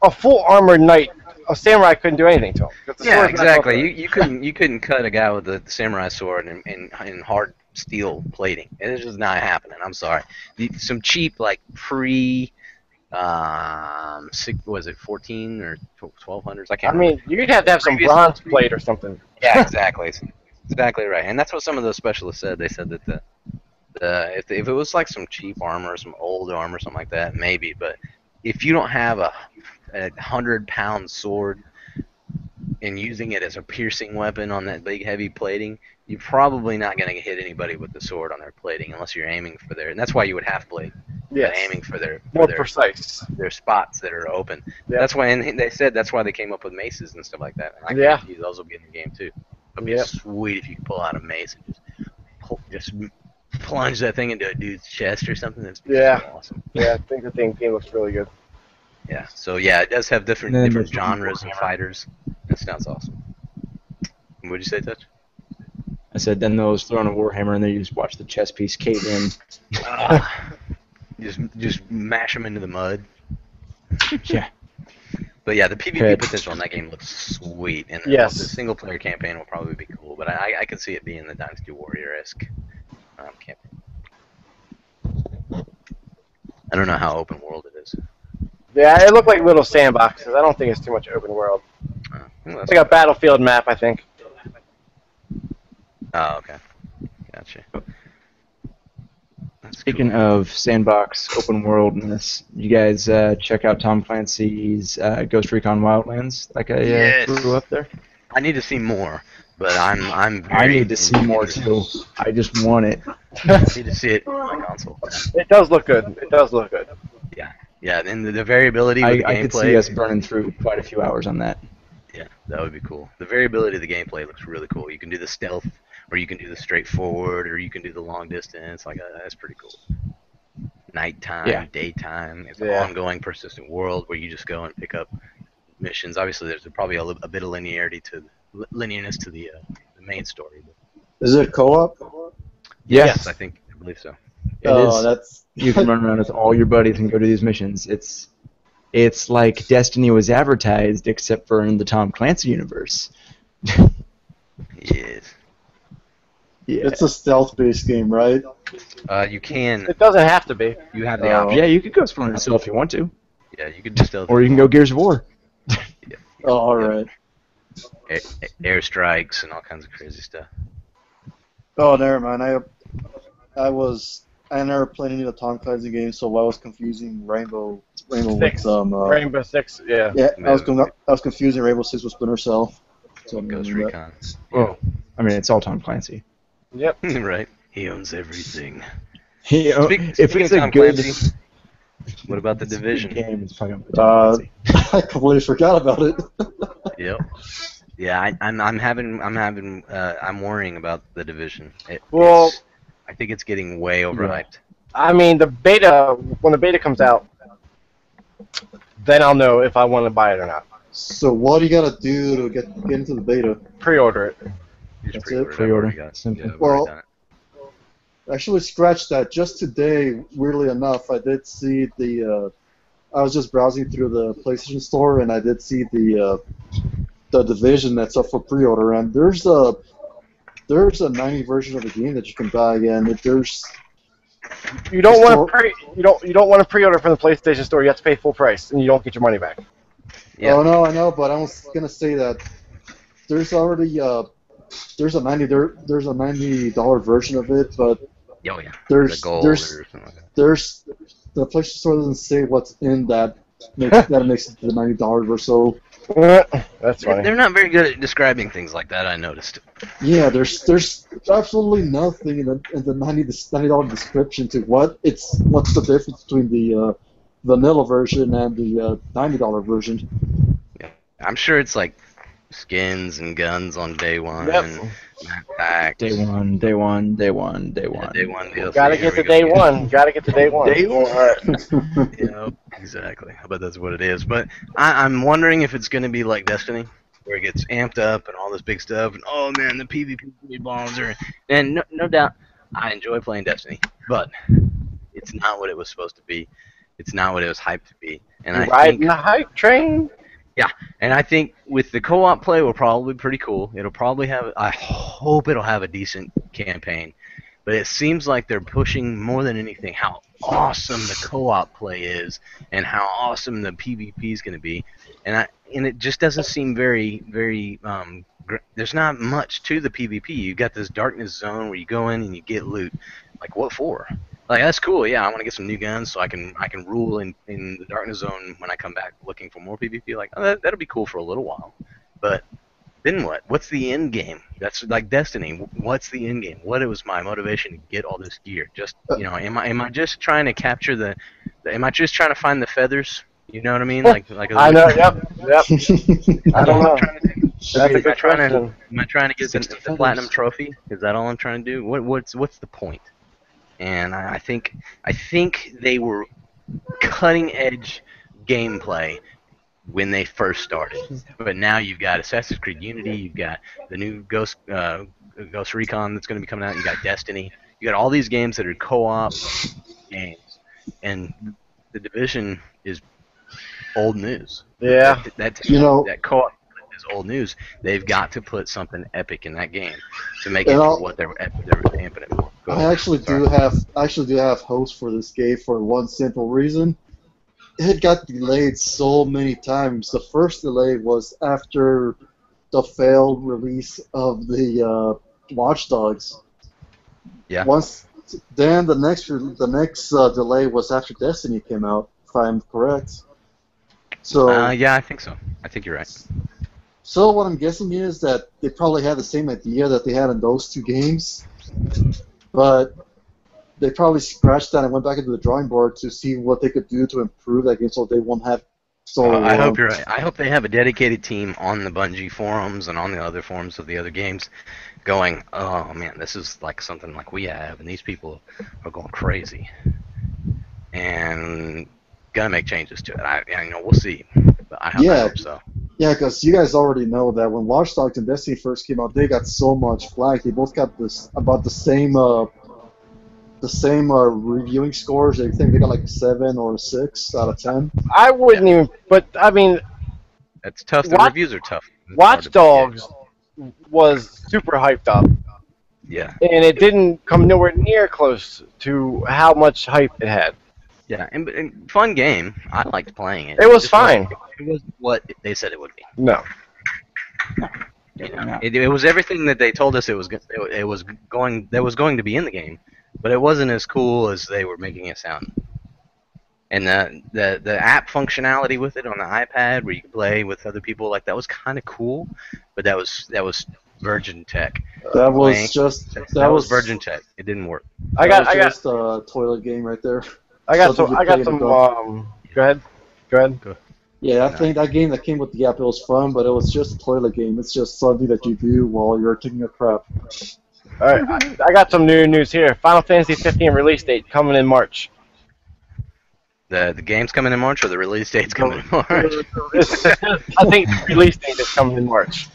a full armored knight, a samurai couldn't do anything to him. Yeah, exactly. You couldn't cut a guy with the samurai sword in hard steel plating. It's just not happening. I'm sorry. Some cheap like was it 14 or 1200s? I can't. I mean, you'd have to have some bronze plate or something. Yeah, exactly. Exactly right. And that's what some of those specialists said. They said that if it was like some cheap armor, some old armor, something like that, maybe. But if you don't have a a 100-pound sword and using it as a piercing weapon on that big heavy plating, you're probably not going to hit anybody with the sword on their plating unless you're aiming for their. And that's why you would half blade. Yes. Aiming for their more precise. Their spots that are open. Yep. That's why, and they said that's why they came up with maces and stuff like that. And I guarantee you those will be in the game too. It'd be sweet if you could pull out a mace and just plunge that thing into a dude's chest or something. That's so awesome. Yeah, I think the game looks really good. Yeah. So yeah, it does have different genres of fighters. That sounds awesome. What'd you say, Touch? I said then those throwing a Warhammer and then you just watch the chess piece cave in. Just mash them into the mud. Yeah. But yeah, the PvP potential in that game looks sweet, and the single player campaign will probably be cool. But I could see it being the Dynasty Warrior-esque campaign. I don't know how open world it is. Yeah, it looked like little sandboxes. I don't think it's too much open world. It's like a battlefield map, I think. Oh, okay. Gotcha. Speaking of sandbox open worldness, you guys check out Tom Clancy's Ghost Recon Wildlands? Like I grew up there. I need to see more, but I need to see more too. I just want it. I need to see it on my console. It does look good. It does look good. Yeah, and the variability with the gameplay. I could see us burning through quite a few hours on that. Yeah, that would be cool. The variability of the gameplay looks really cool. You can do the stealth, or you can do the straightforward, or you can do the long distance. That's pretty cool. Nighttime, daytime. It's an ongoing, persistent world where you just go and pick up missions. Obviously, there's probably a bit of linearness to the main story. Is it co-op? Yes, I believe so. It is. You can run around with all your buddies and go to these missions. It's like Destiny was advertised, except for in the Tom Clancy universe. Yes. Yeah. It's a stealth-based game, right? You can. It doesn't have to be. You have the option. Yeah, you could go Splinter Cell if you want to. Yeah, you could just stealth. Or you can go Gears of War. All right. Airstrikes and all kinds of crazy stuff. Oh, never mind. I never played any of the Tom Clancy games, so I was confusing Rainbow Six. with Rainbow Six, yeah. Yeah, I was confusing Rainbow Six with Splinter Cell. So Ghost Recon. Oh, I mean, it's all Tom Clancy. Yep. Right. He owns everything. If it's a good Clancy, what about the Division? Game, it's I completely forgot about it. Yep. Yeah, I'm worrying about the Division. I think it's getting way overhyped. I mean, when the beta comes out, then I'll know if I want to buy it or not. So what do you gotta do to get into the beta? Pre-order it. That's it? Pre-order. Well, actually, scratch that. Just today, weirdly enough, I did see I was just browsing through the PlayStation Store, and I did see the Division that's up for pre-order, and there's a 90 version of the game that you can buy, and you don't want to pre-order from the PlayStation Store. You have to pay full price, and you don't get your money back. Yeah. Oh no, I know, but I was gonna say that there's already there's a $90 version of it, but there's the PlayStation Store doesn't say what's in that makes it the $90 version. So that's funny. They're not very good at describing things like that. I noticed. Yeah, there's absolutely nothing in the $90 description to what's the difference between the vanilla version and the $90 version. Yeah, I'm sure it's like skins and guns on day one. Yep. And packs. Day one. DLC. Gotta get to day one. Gotta get to day one. Day one. Yeah, exactly. I bet that's what it is. But I'm wondering if it's going to be like Destiny, where it gets amped up and all this big stuff, and oh man, the PvP bombs are. And no doubt, I enjoy playing Destiny, but it's not what it was supposed to be. It's not what it was hyped to be. And riding the hype train. Yeah, and I think with the co-op play will probably be pretty cool. It'll probably have. I hope it'll have a decent campaign, but it seems like they're pushing more than anything how awesome the co-op play is and how awesome the PvP is going to be, and it just doesn't seem very. There's not much to the PvP. You got this darkness zone where you go in and you get loot. Like what for? Like that's cool. Yeah, I want to get some new guns so I can rule in the Darkness Zone when I come back looking for more PvP. Like that'll be cool for a little while, but then what? What's the end game? That's like Destiny. What's the end game? What was my motivation to get all this gear? Just am I just trying to capture am I just trying to find the feathers? You know what I mean? Like I know. Yep. I don't know. Trying to do? That's a good question. Am I trying to get the feathers. platinum trophy? Is that all I'm trying to do? What's the point? And I think they were cutting edge gameplay when they first started. But now you've got Assassin's Creed Unity, you've got the new Ghost Recon that's going to be coming out, you got Destiny, you got all these games that are co-op games, and the Division is old news. Yeah. That co-op is old news. They've got to put something epic in that game to make it for what they're amping it for. I actually do have hopes for this game for one simple reason. It got delayed so many times. The first delay was after the failed release of the Watch Dogs. Yeah. Then the next delay was after Destiny came out, if I'm correct. So yeah, I think so. I think you're right. So what I'm guessing is that they probably had the same idea that they had in those two games, but they probably scratched that and went back into the drawing board to see what they could do to improve that game so they won't have so I hope you're right. I hope they have a dedicated team on the Bungie forums and on the other forums of the other games going, oh man, this is like something like we have, and these people are going crazy. And gonna make changes to it. We'll see. But I hope so. Yeah, because you guys already know that when Watch Dogs and Destiny first came out, they got so much flack. They both got about the same reviewing scores. I think they got like 7 or 6 out of 10. I wouldn't even, but I mean, it's tough. The reviews are tough. Watch Dogs was super hyped up. Yeah. And it didn't come nowhere near close to how much hype it had. Yeah, and fun game. I liked playing it. It was fine. It was what they said it would be. No. It was everything that they told us it was going to be in the game, but it wasn't as cool as they were making it sound. And the app functionality with it on the iPad, where you could play with other people, like that was kind of cool, but that was Virgin Tech. That was Virgin Tech. It didn't work. I got a toilet game right there. I got some. Go ahead. Yeah, I think that game that came with the app, it was fun, but it was just a toilet game. It's just something that you do while you're taking a crap. All right, I got some new news here. Final Fantasy 15 release date coming in March. The game's coming in March, or the release date's coming in March? I think the release date is coming in March.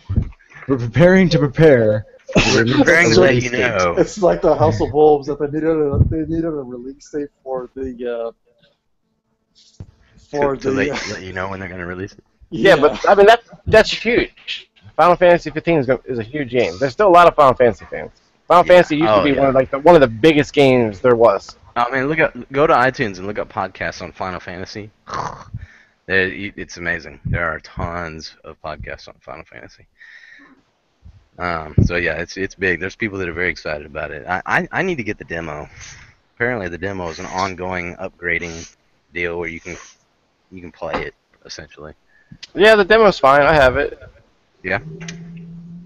We're preparing to prepare. We're preparing to let you know. It's like the House of Wolves that they needed a release date for the to let you know when they're gonna release it. Yeah, but I mean that's huge. Final Fantasy 15 is a huge game. There's still a lot of Final Fantasy fans. Final Fantasy used to be one of the biggest games there was. I mean, go to iTunes and look up podcasts on Final Fantasy. It's amazing. There are tons of podcasts on Final Fantasy. So yeah, it's big. There's people that are very excited about it. I need to get the demo. Apparently, the demo is an ongoing upgrading deal where you can play it essentially. Yeah, the demo's fine. I have it. Yeah.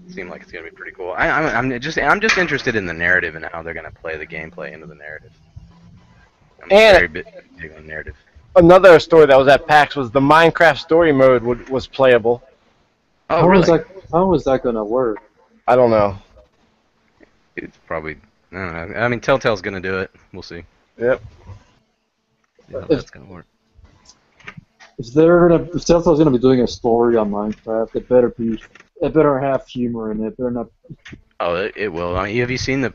Seems like it's gonna be pretty cool. I'm just interested in the narrative and how they're gonna play the gameplay into the narrative. I'm very big on narrative. Another story that was at PAX was the Minecraft story mode was playable. Oh, really? How is that gonna work? I don't know. It's probably, I don't know. I mean, Telltale's gonna do it. We'll see. Yep. See how that's gonna work. If Telltale's gonna be doing a story on Minecraft, it better have humor in it. Better not. Oh, it will. I mean, have you seen the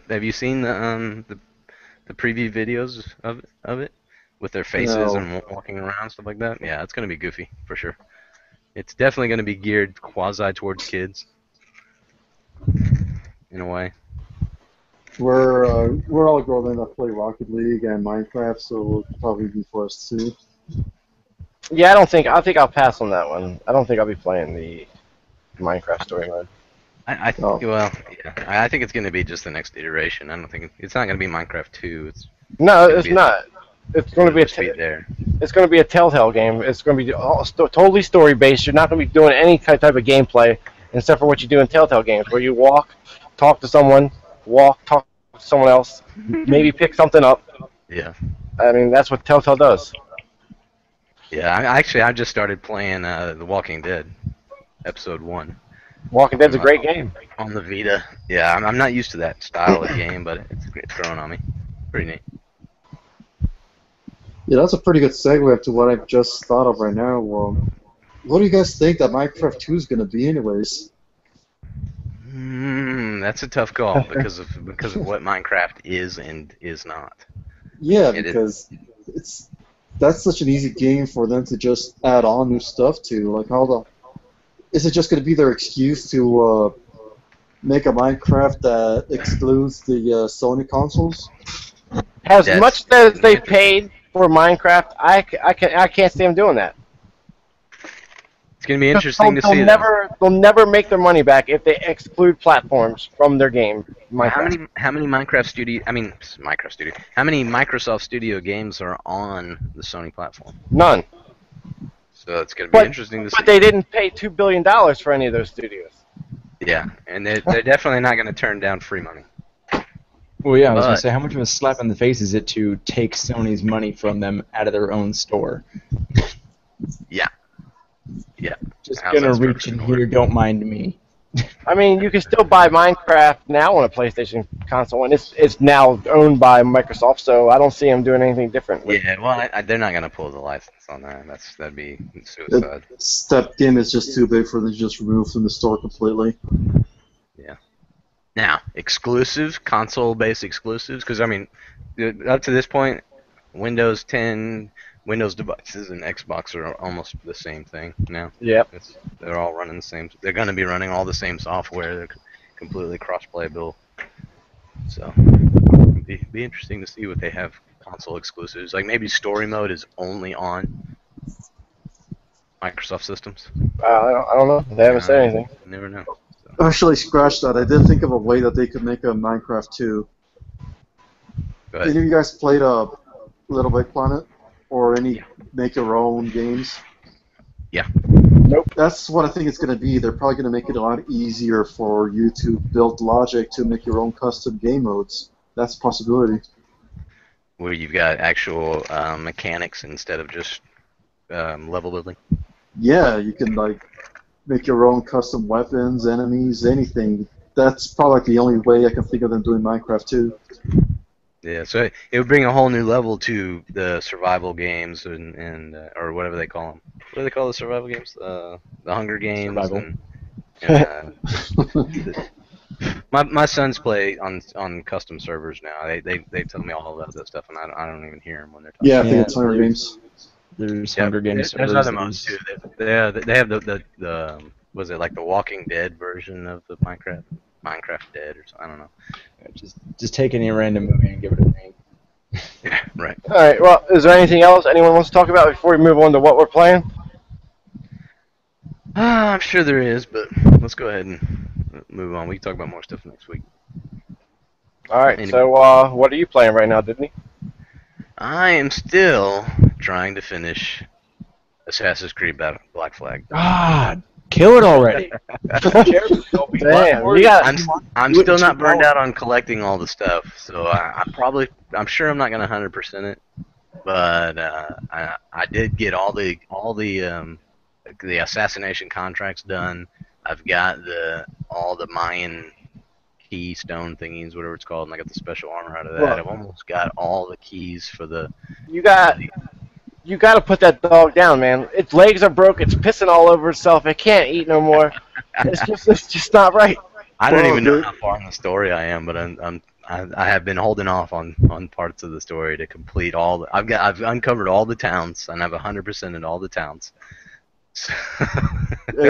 preview videos of it with their faces and walking around and stuff like that? Yeah, it's gonna be goofy for sure. It's definitely gonna be geared quasi towards kids, in a way. We're all grown up to play Rocket League and Minecraft, so it'll probably be for us too. Yeah, I think I'll pass on that one. I don't think I'll be playing the Minecraft story mode. I think it's going to be just the next iteration. I don't think it's not going to be Minecraft 2. No, it's not. It's going to be there. it's going to be a Telltale game. It's going to be totally story based. You're not going to be doing any type of gameplay except for what you do in Telltale games, where you walk, talk to someone, talk to someone else, maybe pick something up. Yeah. I mean, that's what Telltale does. Yeah. I just started playing The Walking Dead, episode 1. Walking Dead's a great game. On the Vita. Yeah, I'm not used to that style of game, but it's growing on me. Pretty neat. Yeah, that's a pretty good segue to what I've just thought of right now. What do you guys think that Minecraft 2 is going to be anyways? That's a tough call because of what Minecraft is and is not. Yeah, because that's such an easy game for them to just add on new stuff to. Like, is it just going to be their excuse to make a Minecraft that excludes the Sony consoles? As much as they paid for Minecraft, I can't see them doing that. It's going to be interesting to see. They'll never make their money back if they exclude platforms from their game. Minecraft. How many Minecraft Studio? I mean, Minecraft Studio. How many Microsoft Studio games are on the Sony platform? None. So it's going to be interesting to see. But they didn't pay $2 billion for any of those studios. Yeah, and they're definitely not going to turn down free money. Well, yeah, I was going to say, how much of a slap in the face is it to take Sony's money from them out of their own store? Yeah. Yeah. Just going to reach in here, don't mind me. I mean, you can still buy Minecraft now on a PlayStation console, and it's now owned by Microsoft, so I don't see them doing anything different. Yeah, well, they're not going to pull the license on that. That'd be suicide. That game is just too big for them to just remove from the store completely. Yeah. Now, console-based exclusives, because, I mean, up to this point, Windows 10, Windows devices, and Xbox are almost the same thing now. Yep. They're all running the same. They're going to be running all the same software. They're completely cross-playable. So, it'd be interesting to see what they have console exclusives. Like, maybe story mode is only on Microsoft systems. I don't know. They haven't said anything. You never know. Actually, scratch that. I did think of a way that they could make a Minecraft 2. Any of you guys played Little Big Planet? Or any make-your-own games? Yeah. Nope. That's what I think it's going to be. They're probably going to make it a lot easier for you to build logic to make your own custom game modes. That's a possibility. Where you've got actual mechanics instead of just level building? Yeah, you can make your own custom weapons, enemies, anything. That's probably the only way I can think of them doing Minecraft 2. Yeah, so it would bring a whole new level to the survival games and or whatever they call them. What do they call the survival games? The Hunger Games. My sons play on custom servers now. They tell me all about that stuff, and I don't even hear them when they're talking. Yeah, I think it's Hunger Games. There's Hunger Games. There's other modes too. They have the was it like the Walking Dead version of the Minecraft Dead or something? I don't know. Just take any random movie and give it a name. Yeah, right. All right. Well, is there anything else anyone wants to talk about before we move on to what we're playing? I'm sure there is, but let's go ahead and move on. We can talk about more stuff next week. All right. So, what are you playing right now, Disney? I am still trying to finish Assassin's Creed Black Flag. God. Kill it already. Damn, I'm still not burned out on collecting all the stuff, so I'm sure I'm not gonna 100% it, but I did get all the assassination contracts done. I've got all the Mayan keystone thingies, whatever it's called, and I got the special armor out of that. I've almost got all the keys for the. You got to put that dog down, man. Its legs are broke. It's pissing all over itself. It can't eat no more. It's just not right. I don't even know how far in the story I am, but I have been holding off on parts of the story to complete all. I've uncovered all the towns, and I've 100%ed all the towns.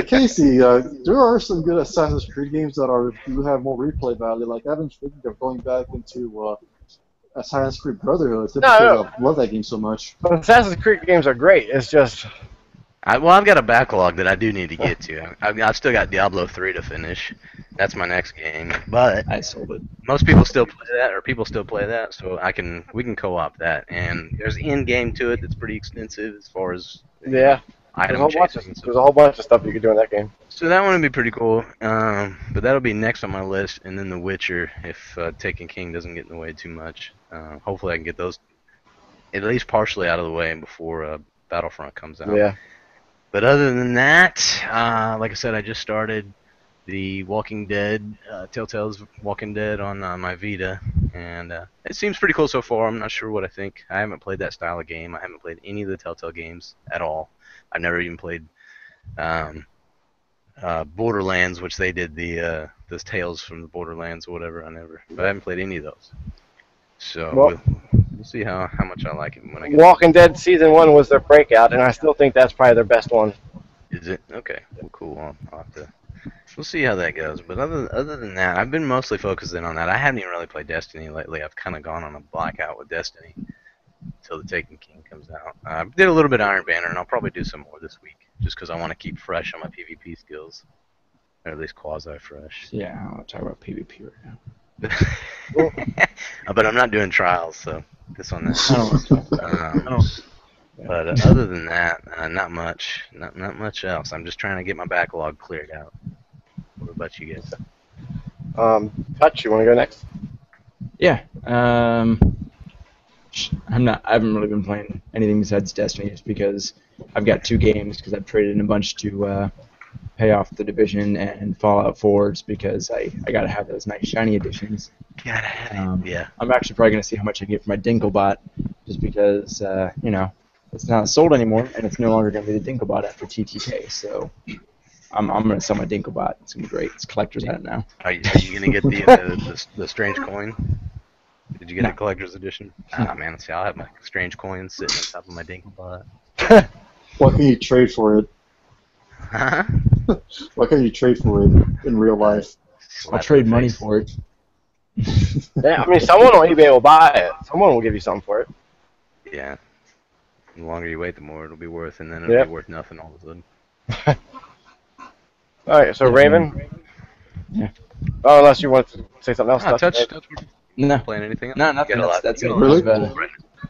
Casey, there are some good Assassin's Creed games that do have more replay value. Like I've been thinking of going back into Assassin's Creed Brotherhood. I love that game so much. Assassin's Creed games are great. It's just Well, I've got a backlog that I do need to get to. I've still got Diablo 3 to finish. That's my next game. But I sold it. most people still play that, or people still play that, so we can co-op that. And there's an end game to it that's pretty extensive as far as item chasing. There's a whole bunch of stuff you can do in that game. So that one would be pretty cool. But that'll be next on my list, and then The Witcher if Taken King doesn't get in the way too much. Hopefully I can get those at least partially out of the way before Battlefront comes out. Yeah. But other than that, like I said, I just started the Walking Dead, Telltale's Walking Dead on my Vita, and it seems pretty cool so far. I'm not sure what I think. I haven't played that style of game. I haven't played any of the Telltale games at all. I've never even played Borderlands, which they did those Tales from the Borderlands or whatever. I haven't played any of those. So we'll see how much I like it when I get Walking Dead Season 1 was their breakout, and I still think that's probably their best one. Is it? Okay. Well, cool. I'll have to. We'll see how that goes. But other than that, I've been mostly focusing on that. I haven't even really played Destiny lately. I've kind of gone on a blackout with Destiny until the Taken King comes out. I did a little bit of Iron Banner, and I'll probably do some more this week, just because I want to keep fresh on my PvP skills, or at least quasi-fresh. Yeah, I want to talk about PvP right now. But I'm not doing trials, so this one. But Yeah. other than that, not much. Not much else. I'm just trying to get my backlog cleared out. What about you guys? Touch, you want to go next? Yeah. I haven't really been playing anything besides Destiny, just because I've got 2 games, because I've traded in a bunch to pay off the Division and Fallout 4, just because I gotta have those nice shiny editions. Gotta have it. Yeah. I'm actually probably gonna see how much I can get for my Dinklebot, just because it's not sold anymore, and it's no longer gonna be the Dinklebot after TTK. So I'm gonna sell my Dinklebot. It's gonna be great. It's a collector's item now. Are you gonna get the strange coin? Did you get a collector's edition? Ah man, see, I'll have my strange coin sitting on top of my Dinklebot. What can you trade for it? Huh? What can you trade for it in real life? I'll trade money for it. Yeah, I mean, someone on eBay will buy it. Someone will give you something for it. Yeah. The longer you wait, the more it'll be worth, and then it'll be worth nothing all of a sudden. All right, so Raven. Yeah. Oh, unless you want to say something else. Touch. No. Playing anything else? No, nothing. That's it. Really?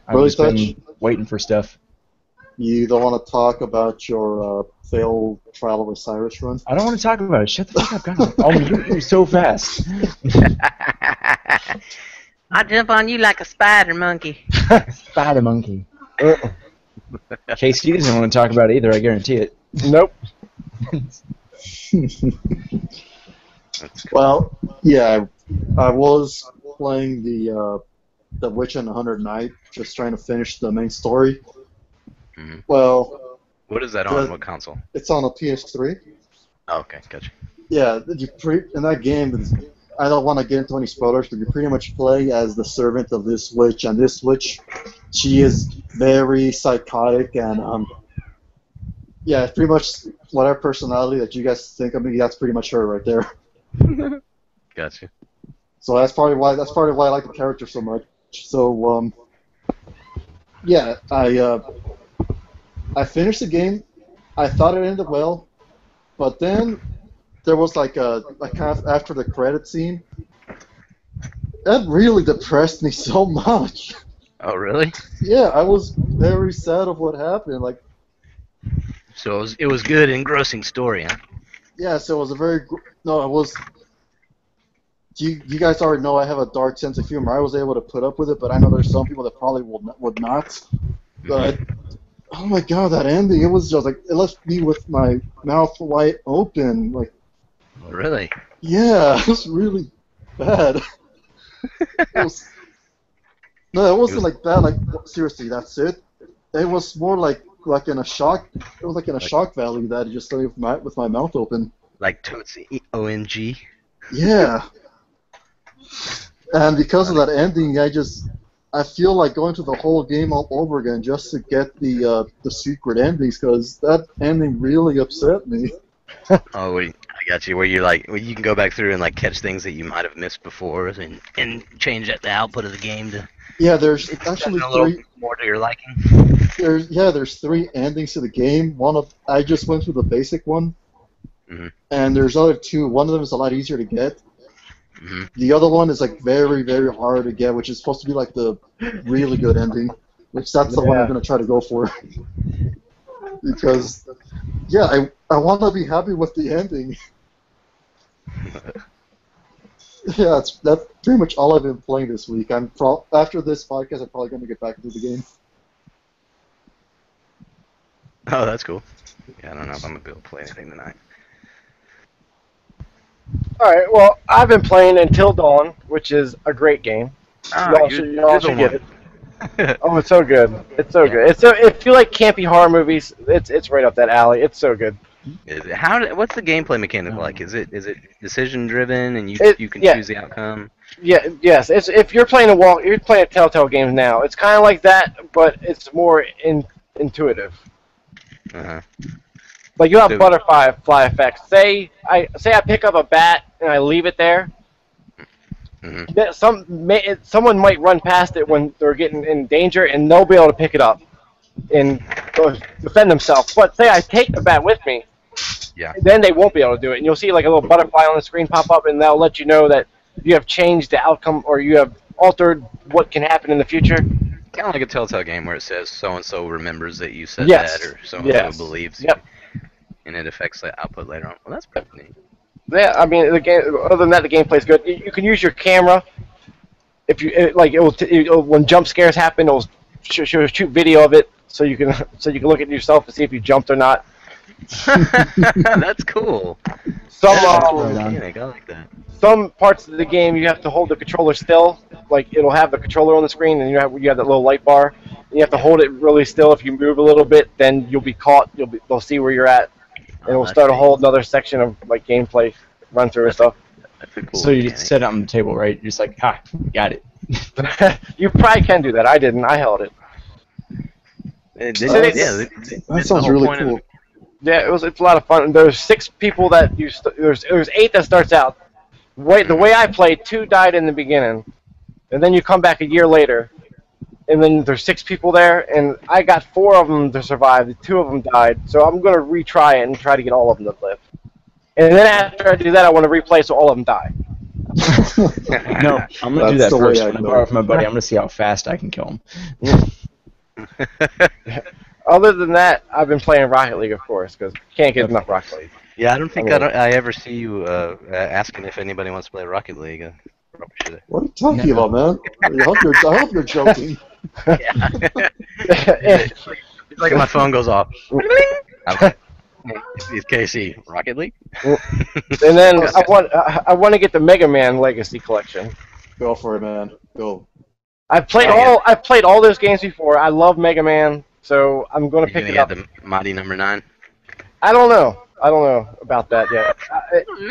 I've just been waiting for stuff. You don't want to talk about your failed Trial of Osiris run? I don't want to talk about it. Shut the fuck up, guys. Oh, you're so fast. I jump on you like a spider monkey. Spider monkey. Casey doesn't want to talk about it either, I guarantee it. Nope. Well, yeah, I was playing the Witch and the 100 Knight, just trying to finish the main story. Mm-hmm. Well, what is that on? What console? It's on a PS3. Oh, okay, gotcha. Yeah, in that game, I don't want to get into any spoilers, but you pretty much play as the servant of this witch, and this witch, she is very psychotic, and yeah, pretty much whatever personality that you guys think of me, that's pretty much her right there. Gotcha. So that's probably why I like the character so much. So yeah, I finished the game. I thought it ended well, but then there was like a kind of after the credit scene. That really depressed me so much. Oh, really? Yeah, I was very sad of what happened. Like, so it was good, engrossing story, huh? yeah, so it was it was. You guys already know I have a dark sense of humor. I was able to put up with it, but I know there's some people that probably would not. But oh my god, that ending! It was just like it left me with my mouth wide open. Like, really? Yeah, it was really bad. No, it wasn't like that. Like seriously, that's it. It was more like in a shock. It was like in a shock value that it just left with my mouth open. Like Tootsie OMG. Yeah. And because of that ending, I feel like going through the whole game all over again just to get the secret endings, because that ending really upset me. Oh, I got you. Where you can go back through and like catch things that you might have missed before, and change the output of the game to. Yeah, there's actually a little three. more to your liking. there's 3 endings to the game. I just went through the basic one, and there's other 2. One of them is a lot easier to get. The other one is like very, very hard to get, which is supposed to be like the really good ending, which that's the one I'm gonna try to go for. Because, yeah, I want to be happy with the ending. Yeah, that's pretty much all I've been playing this week. After this podcast, I'm probably gonna get back into the game. Oh, that's cool. Yeah, I don't know if I'm gonna be able to play anything tonight. All right. Well, I've been playing Until Dawn, which is a great game. Y'all should get it. Oh, it's so good. It's so good. If you like campy horror movies, it's right up that alley. It's so good. What's the gameplay mechanic like? Is it decision driven and you can choose the outcome? Yeah. Yes. If you're playing you're playing Telltale games now. It's kind of like that, but it's more intuitive. Like you have butterfly effects. Say I pick up a bat and I leave it there. Someone might run past it when they're getting in danger, and they'll be able to pick it up and defend themselves. But say I take the bat with me, then they won't be able to do it. And you'll see like a little butterfly on the screen pop up, and that'll let you know that you have changed the outcome or you have altered what can happen in the future. Kind of like a Telltale game where it says so-and-so remembers that you said that, or so-and-so believes you, and it affects the output later on. Well, that's pretty neat. Yeah, I mean, the game. Other than that, the gameplay's good. You can use your camera. If you when jump scares happen, it'll shoot video of it, so you can look at yourself to see if you jumped or not. That's cool. I like that. Some parts of the game you have to hold the controller still. Like it'll have the controller on the screen, and you have that little light bar. And you have to hold it really still. If you move a little bit, then you'll be caught. They'll see where you're at. And we'll start a whole another section of like gameplay run through and stuff. That's a cool so you set it on the table, right? You're just like, got it. You probably can do that. I didn't. I held it. That sounds really cool. Yeah, it's a lot of fun. There's 6 people that there's 8 that starts out. The way I played, 2 died in the beginning, and then you come back a year later. And then there's 6 people there, and I got 4 of them to survive. 2 of them died, so I'm going to retry it and try to get all of them to live. And then after I do that, I want to replay so all of them die. No, I'm going to do that first. When I borrow from my buddy, I'm going to see how fast I can kill him. Other than that, I've been playing Rocket League, of course, because you can't get enough Rocket League. Yeah, I don't think I ever see you asking if anybody wants to play Rocket League. What are you talking about, man? I hope you're joking. It's like my phone goes off. Is Casey Rocket League? And then I want to get the Mega Man Legacy Collection. Go for it, man. Go. I've played all those games before. I love Mega Man, so I'm going to pick it up. The Mighty Number 9? I don't know about that yet.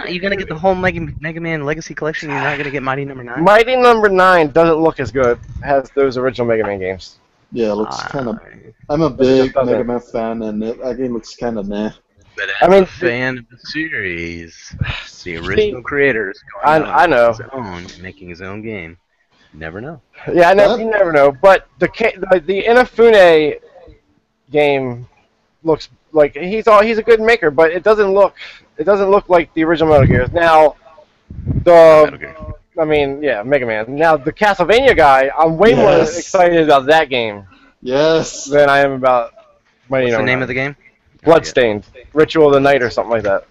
You're gonna get the whole Mega Man Legacy Collection. You're not gonna get Mighty Number 9. Mighty Number 9 doesn't look as good as those original Mega Man games. Yeah, it looks kind of. I'm a big Mega Man fan, and that game looks kind of meh. But as a fan of the series, the original creators going making his own game. You never know. Yeah, you never know. But the Inafune game looks like he's a good maker, but it doesn't look like the original Metal Gear. Now, Mega Man. Now the Castlevania guy, I'm way more excited about that game. Yes. Than I am about. What's the name of the game? Bloodstained, Ritual of the Night, or something like that.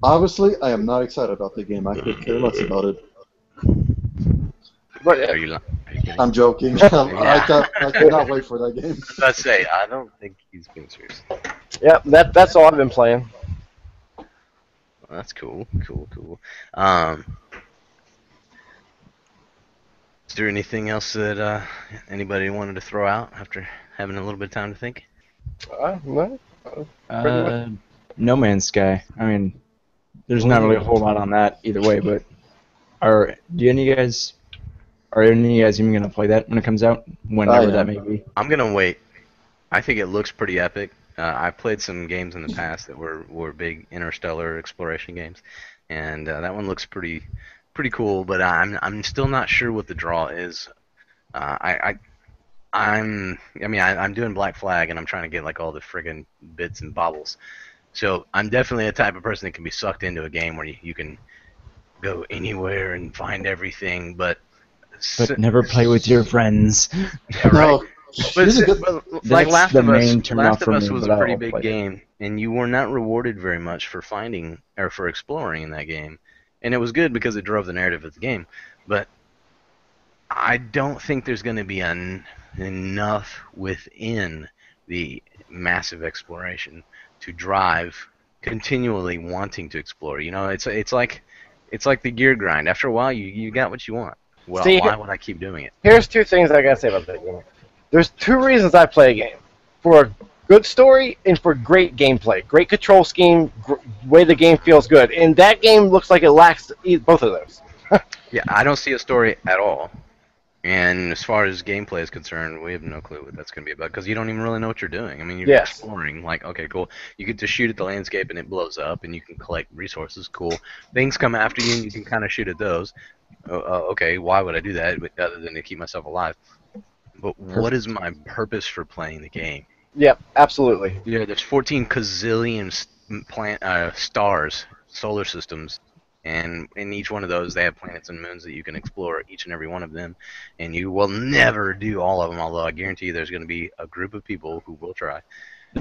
Obviously, I am not excited about the game. I could care less about it. But, Are you I'm joking. I cannot wait for that game. Let's say I don't think he's being serious. Yeah, that's all I've been playing. Well, that's cool. Is there anything else that anybody wanted to throw out after having a little bit of time to think? No. No Man's Sky. I mean, there's not really a whole lot on that either way, but are any of you guys even going to play that when it comes out? Whenever that may be. I'm going to wait. I think it looks pretty epic. I've played some games in the past that were big interstellar exploration games, and that one looks pretty cool, but I'm still not sure what the draw is I'm doing Black Flag, and I'm trying to get like all the friggin' bits and bobbles. So I'm definitely a type of person that can be sucked into a game where you can go anywhere and find everything, but never play with your friends. Yeah, right. No, But, here's a good. like That's the main turn off Last of for Us me, was but a pretty I'll big play it. game, and you were not rewarded very much for finding or for exploring in that game, and it was good because it drove the narrative of the game. But I don't think there's going to be enough within the massive exploration to drive continually wanting to explore. You know, it's like the gear grind. After a while, you got what you want. Well, See, why would I keep doing it? here's two things I gotta say about that game. There's two reasons I play a game: for a good story and for great gameplay, great control scheme, way the game feels good. And that game looks like it lacks both of those. Yeah, I don't see a story at all. And as far as gameplay is concerned, we have no clue what that's going to be about because you don't even really know what you're doing. I mean, you're Yes. exploring. Like, okay, cool. You get to shoot at the landscape and it blows up, and you can collect resources. Cool. Things come after you, and you can kind of shoot at those. Okay, why would I do that other than to keep myself alive? But what is my purpose for playing the game? Yep, absolutely. Yeah, there's 14 gazillion stars, solar systems, and in each one of those they have planets and moons that you can explore, each and every one of them. And you will never do all of them, although I guarantee you there's going to be a group of people who will try.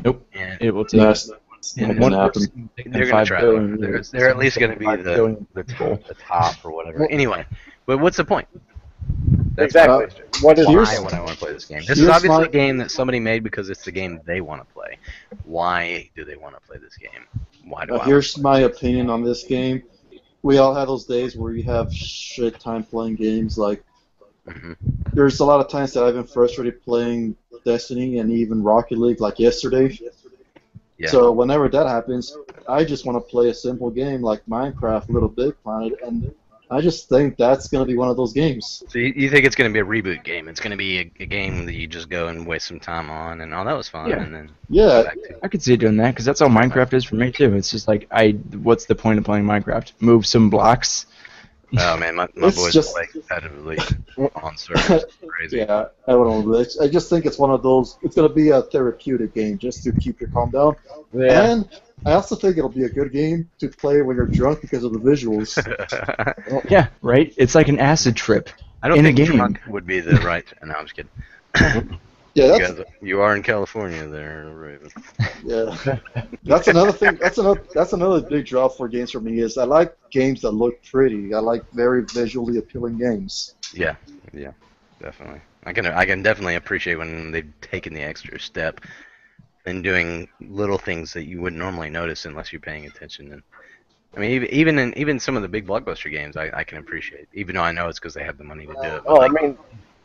Nope. And It will take That's and not one gonna person. they're going to try. They're at least going to be the top or whatever. Anyway, but what's the point? Exactly. What is Why Here's- would I want to play this game? This is here's obviously my- a game that somebody made because it's the game they want to play. Why do they want to play this game? Why do I? Here's my opinion on this game. We all have those days where you have shit time playing games. Like, Mm-hmm. there's a lot of times that I've been frustrated playing Destiny and even Rocket League, like yesterday. Yeah. So whenever that happens, I just want to play a simple game like Minecraft, Little Big Planet, and I just think that's going to be one of those games. So you think it's going to be a reboot game? It's going to be a game that you just go and waste some time on, and that was fun, Yeah. and then Yeah, go back to. I could see doing that because that's all Minecraft is for me too. It's just like what's the point of playing Minecraft? Move some blocks. Oh man, my It's boys just- play competitively on servers. It's crazy. yeah, I don't know. I just think it's one of those. It's going to be a therapeutic game just to keep your calm down. Yeah. And I also think it'll be a good game to play when you're drunk because of the visuals. Yeah, right. It's like an acid trip. I don't In a think game. drunk would be the right. No, I'm just kidding. Yeah, You are in California, there, Raven. yeah. That's another thing. That's another big draw for games for me is I like games that look pretty. I like very visually appealing games. Yeah, definitely. I can definitely appreciate when they've taken the extra step and doing little things that you wouldn't normally notice unless you're paying attention. And I mean, even some of the big blockbuster games, I can appreciate, even though I know it's because they have the money to do it. But Oh, I mean,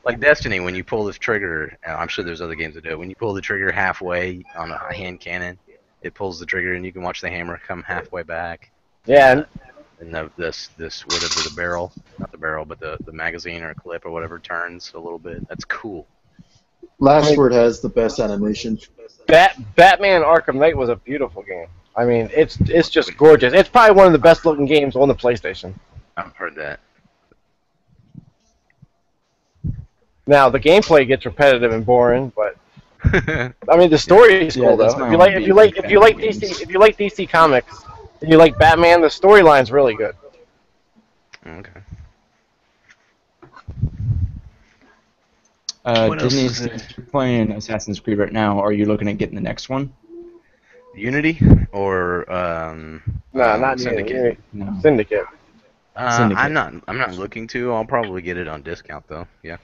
like Destiny, when you pull the trigger, I'm sure there's other games that do it. When you pull the trigger halfway on a hand cannon, it pulls the trigger, and you can watch the hammer come halfway back. yeah. And this whatever the barrel, not the barrel, but the magazine or clip or whatever turns a little bit. That's cool. Last Word has the best animation. Batman Arkham Knight was a beautiful game. I mean, it's just gorgeous. It's probably one of the best looking games on the PlayStation. I've heard that. Now the gameplay gets repetitive and boring, but I mean the story is Yeah, cool that's though. my If you like own if you like beef if you like with DC games. if you like DC comics and you like Batman, the storyline's really good. Okay. What else Disney, is there? since you're playing Assassin's Creed right now, are you looking at getting the next one? Unity or No, not Syndicate. Syndicate. No. Syndicate. Syndicate. I'm not looking to. I'll probably get it on discount though. Yeah.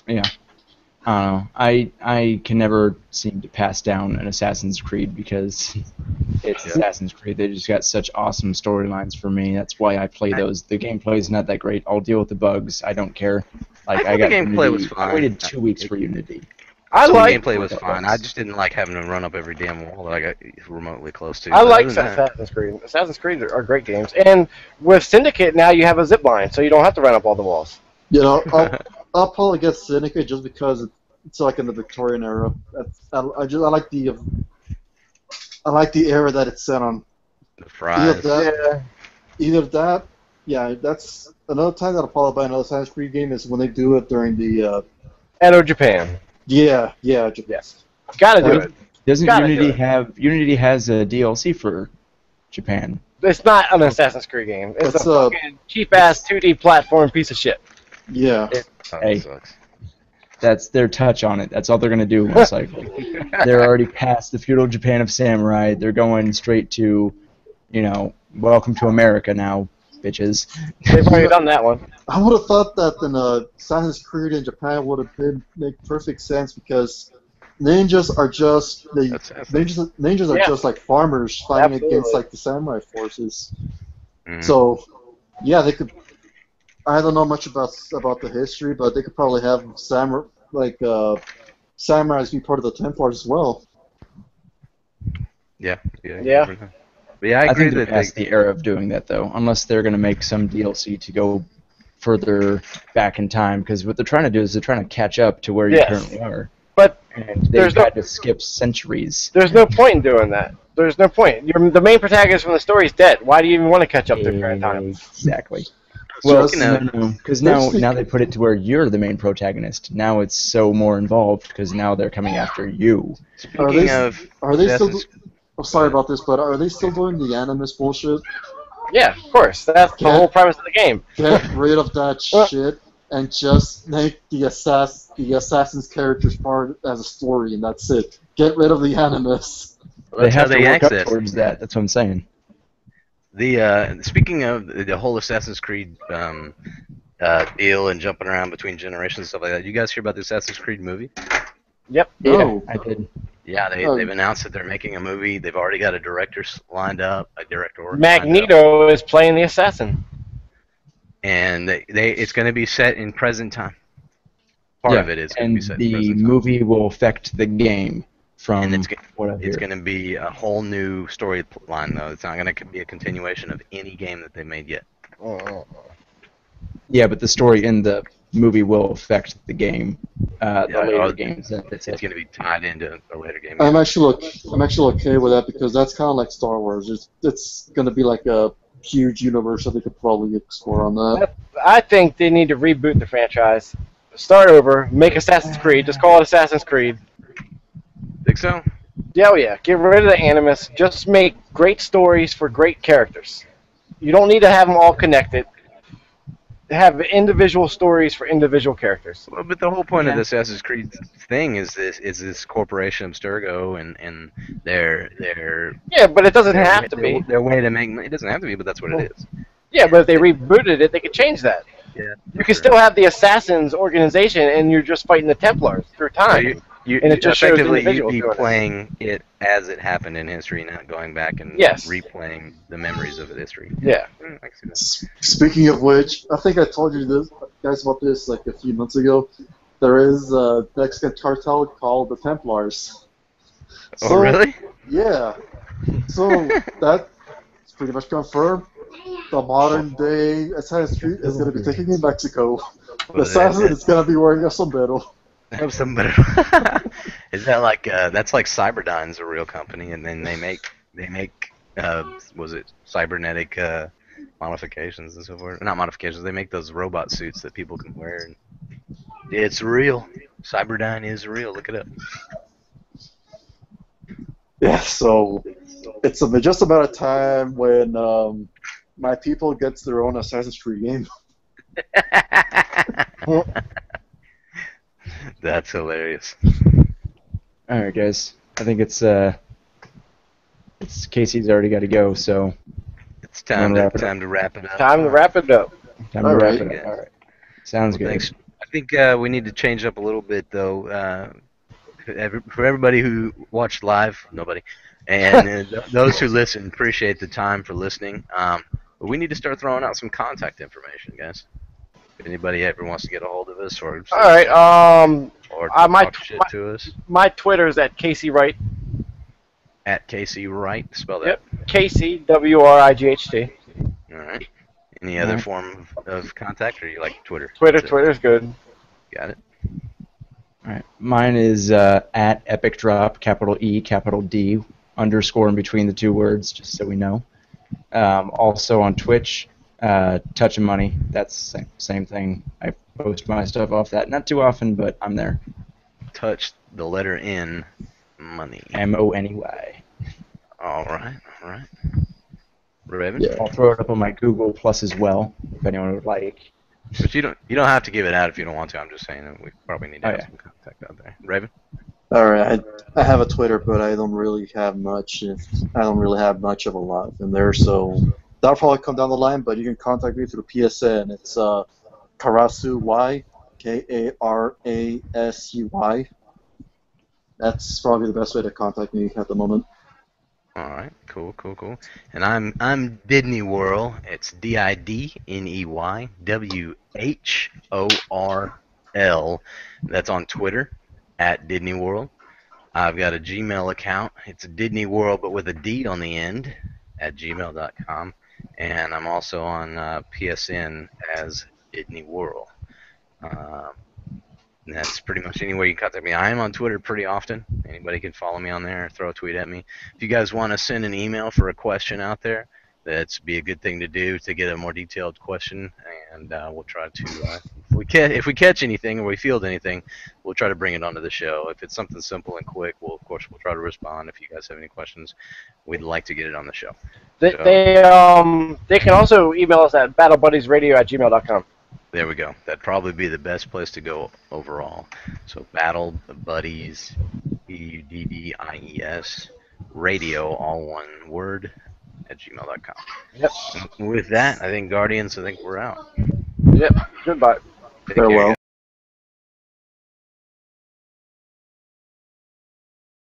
Yeah. I don't know. I can never seem to pass down an Assassin's Creed because it's Assassin's Creed. They just got such awesome storylines for me. That's why I play those. The gameplay is not that great. I'll deal with the bugs. I don't care. Like I thought got the gameplay Unity. was fine. I waited 2 weeks for Unity. I The like gameplay was fine. I just didn't like having to run up every damn wall that I got remotely close to. I But like other than that- Assassin's Creed. Assassin's Creed are great games, and with Syndicate now you have a zip line, so you don't have to run up all the walls. You know, I'll probably get Syndicate just because it's like in the Victorian era. I like the era that it's set on. the fries. Either that Yeah, that's another time that'll probably buy another Assassin's Creed game is when they do it during the Edo Japan. yeah Yes. Gotta do it. Doesn't Gotta Unity do it. have Unity has a DLC for Japan? It's not an Assassin's Creed game. It's It's, a fucking cheap-ass 2D platform piece of shit. yeah. Hey. Sucks. That's their touch on it. That's all they're gonna do most likely. They're already past the feudal Japan of samurai. They're going straight to, welcome to America now, bitches. They've already done that one. I would have thought that an Assassin's Creed in Japan would have make perfect sense because ninjas are just ninjas are just like farmers fighting against like the samurai forces. So yeah, they could. I don't know much about the history, but they could probably have samurais be part of the Templars as well. Yeah. But yeah, I think they're past the era of doing that, though, unless they're going to make some DLC to go further back in time, because what they're trying to do is they're trying to catch up to where you currently are. But and they've had to skip centuries. There's no point in doing that. There's no point. The main protagonist from the story is dead. Why do you even want to catch up to current time? Exactly. Well, because now they put it to where you're the main protagonist. Now it's so more involved because now they're coming after you. Are they still? I'm sorry about this, but are they still doing the Animus bullshit? Yeah, of course. That's the whole premise of the game. Get rid of that shit and just make the assassin's characters part as a story, and that's it. Get rid of the Animus. They have to work up towards that. That's what I'm saying. Speaking of the whole Assassin's Creed deal and jumping around between generations and stuff like that, you guys hear about the Assassin's Creed movie? Yep. Yeah, I did. Yeah, they've announced that they're making a movie. They've already got a director lined up. Magneto is playing the assassin. And it's going to be set in present time. Part of it is going to be set in present time. And the movie will affect the game. It's going to be a whole new storyline, though. It's not going to be a continuation of any game that they made yet. Yeah, but the story in the movie will affect the game. The later games. It's going to be tied into a later game. I'm actually okay with that because that's kind of like Star Wars. It's going to be like a huge universe that they could probably explore on that. I think they need to reboot the franchise, start over, make Assassin's Creed, just call it Assassin's Creed. Think so? Yeah. Get rid of the Animus. Just make great stories for great characters. You don't need to have them all connected. Have individual stories for individual characters. Well, but the whole point of the Assassin's Creed thing is this corporation Abstergo and their yeah, but it doesn't have to be their way to make money. It doesn't have to be, but that's what it is. Yeah, but if they rebooted it, they could change that. Yeah, you can still have the Assassins organization, and you're just fighting the Templars through time. And it just shows you'd be playing it as it happened in history, not going back and replaying the memories of history. Yeah. I can see that. Speaking of which, I think I told you guys about this like a few months ago. There is a Mexican cartel called the Templars. Oh, really? Yeah. So that's pretty much confirmed. The modern day Assassin's Creed is going to be taken in Mexico. The assassin is going to be wearing a sombrero. Is that like that's like Cyberdyne's a real company, and then they make was it cybernetic modifications and so forth? Not modifications. They make those robot suits that people can wear. And it's real. Cyberdyne is real. Look it up. Yeah. So it's just a matter of time when my people gets their own Assassin's Creed game. That's hilarious. All right, guys. I think it's Casey's already got to go, so it's time to wrap it up. Time to wrap it up. All right. Sounds good. Thanks. I think we need to change up a little bit, though. For everybody who watched live, nobody, and those who listen, appreciate the time for listening. But we need to start throwing out some contact information, guys. If anybody ever wants to get a hold of us, or all right, or talk shit to us. My Twitter is at Casey Wright. At Casey Wright, spell that. Yep, Casey WRIGHT. All right. Any other form of contact, or you like Twitter? Twitter's good. Got it. All right. Mine is at Epic Drop, capital E, capital D, underscore in between the two words, just so we know. Also on Twitch. Touch and Money. That's same thing. I post my stuff off that. Not too often, but I'm there. Touch the letter N, money. MONEY. All right. Raven? Yeah. I'll throw it up on my Google Plus as well, if anyone would like. But you don't have to give it out if you don't want to. I'm just saying that we probably need to have some contact out there. Raven? All right. I have a Twitter, but I don't really have much. I don't really have much of a lot in there, so that'll probably come down the line. But you can contact me through PSN. It's Karasu Y, KARASUY. That's probably the best way to contact me at the moment. All right, cool. And I'm Didney Whirl. It's DIDNEYWHORL. That's on Twitter at Didney Whirl. I've got a Gmail account. It's Didney Whirl, but with a D on the end at gmail.com. And I'm also on PSN as Didney Whirl. And that's pretty much anywhere you can contact me. I am on Twitter pretty often. Anybody can follow me on there or throw a tweet at me. If you guys want to send an email for a question out there, that's be a good thing to do to get a more detailed question, and we'll try to if we catch anything or we field anything, we'll try to bring it onto the show. If it's something simple and quick, we'll try to respond. If you guys have any questions, we'd like to get it on the show. They can also email us at BatttleBuddiesRadio@gmail.com. There we go. That'd probably be the best place to go overall. So BatttleBuddies, BUDDIES, radio, all one word, at gmail.com. Yep. And with that, I think Guardians, we're out. Yep. Goodbye. Take care, Farewell.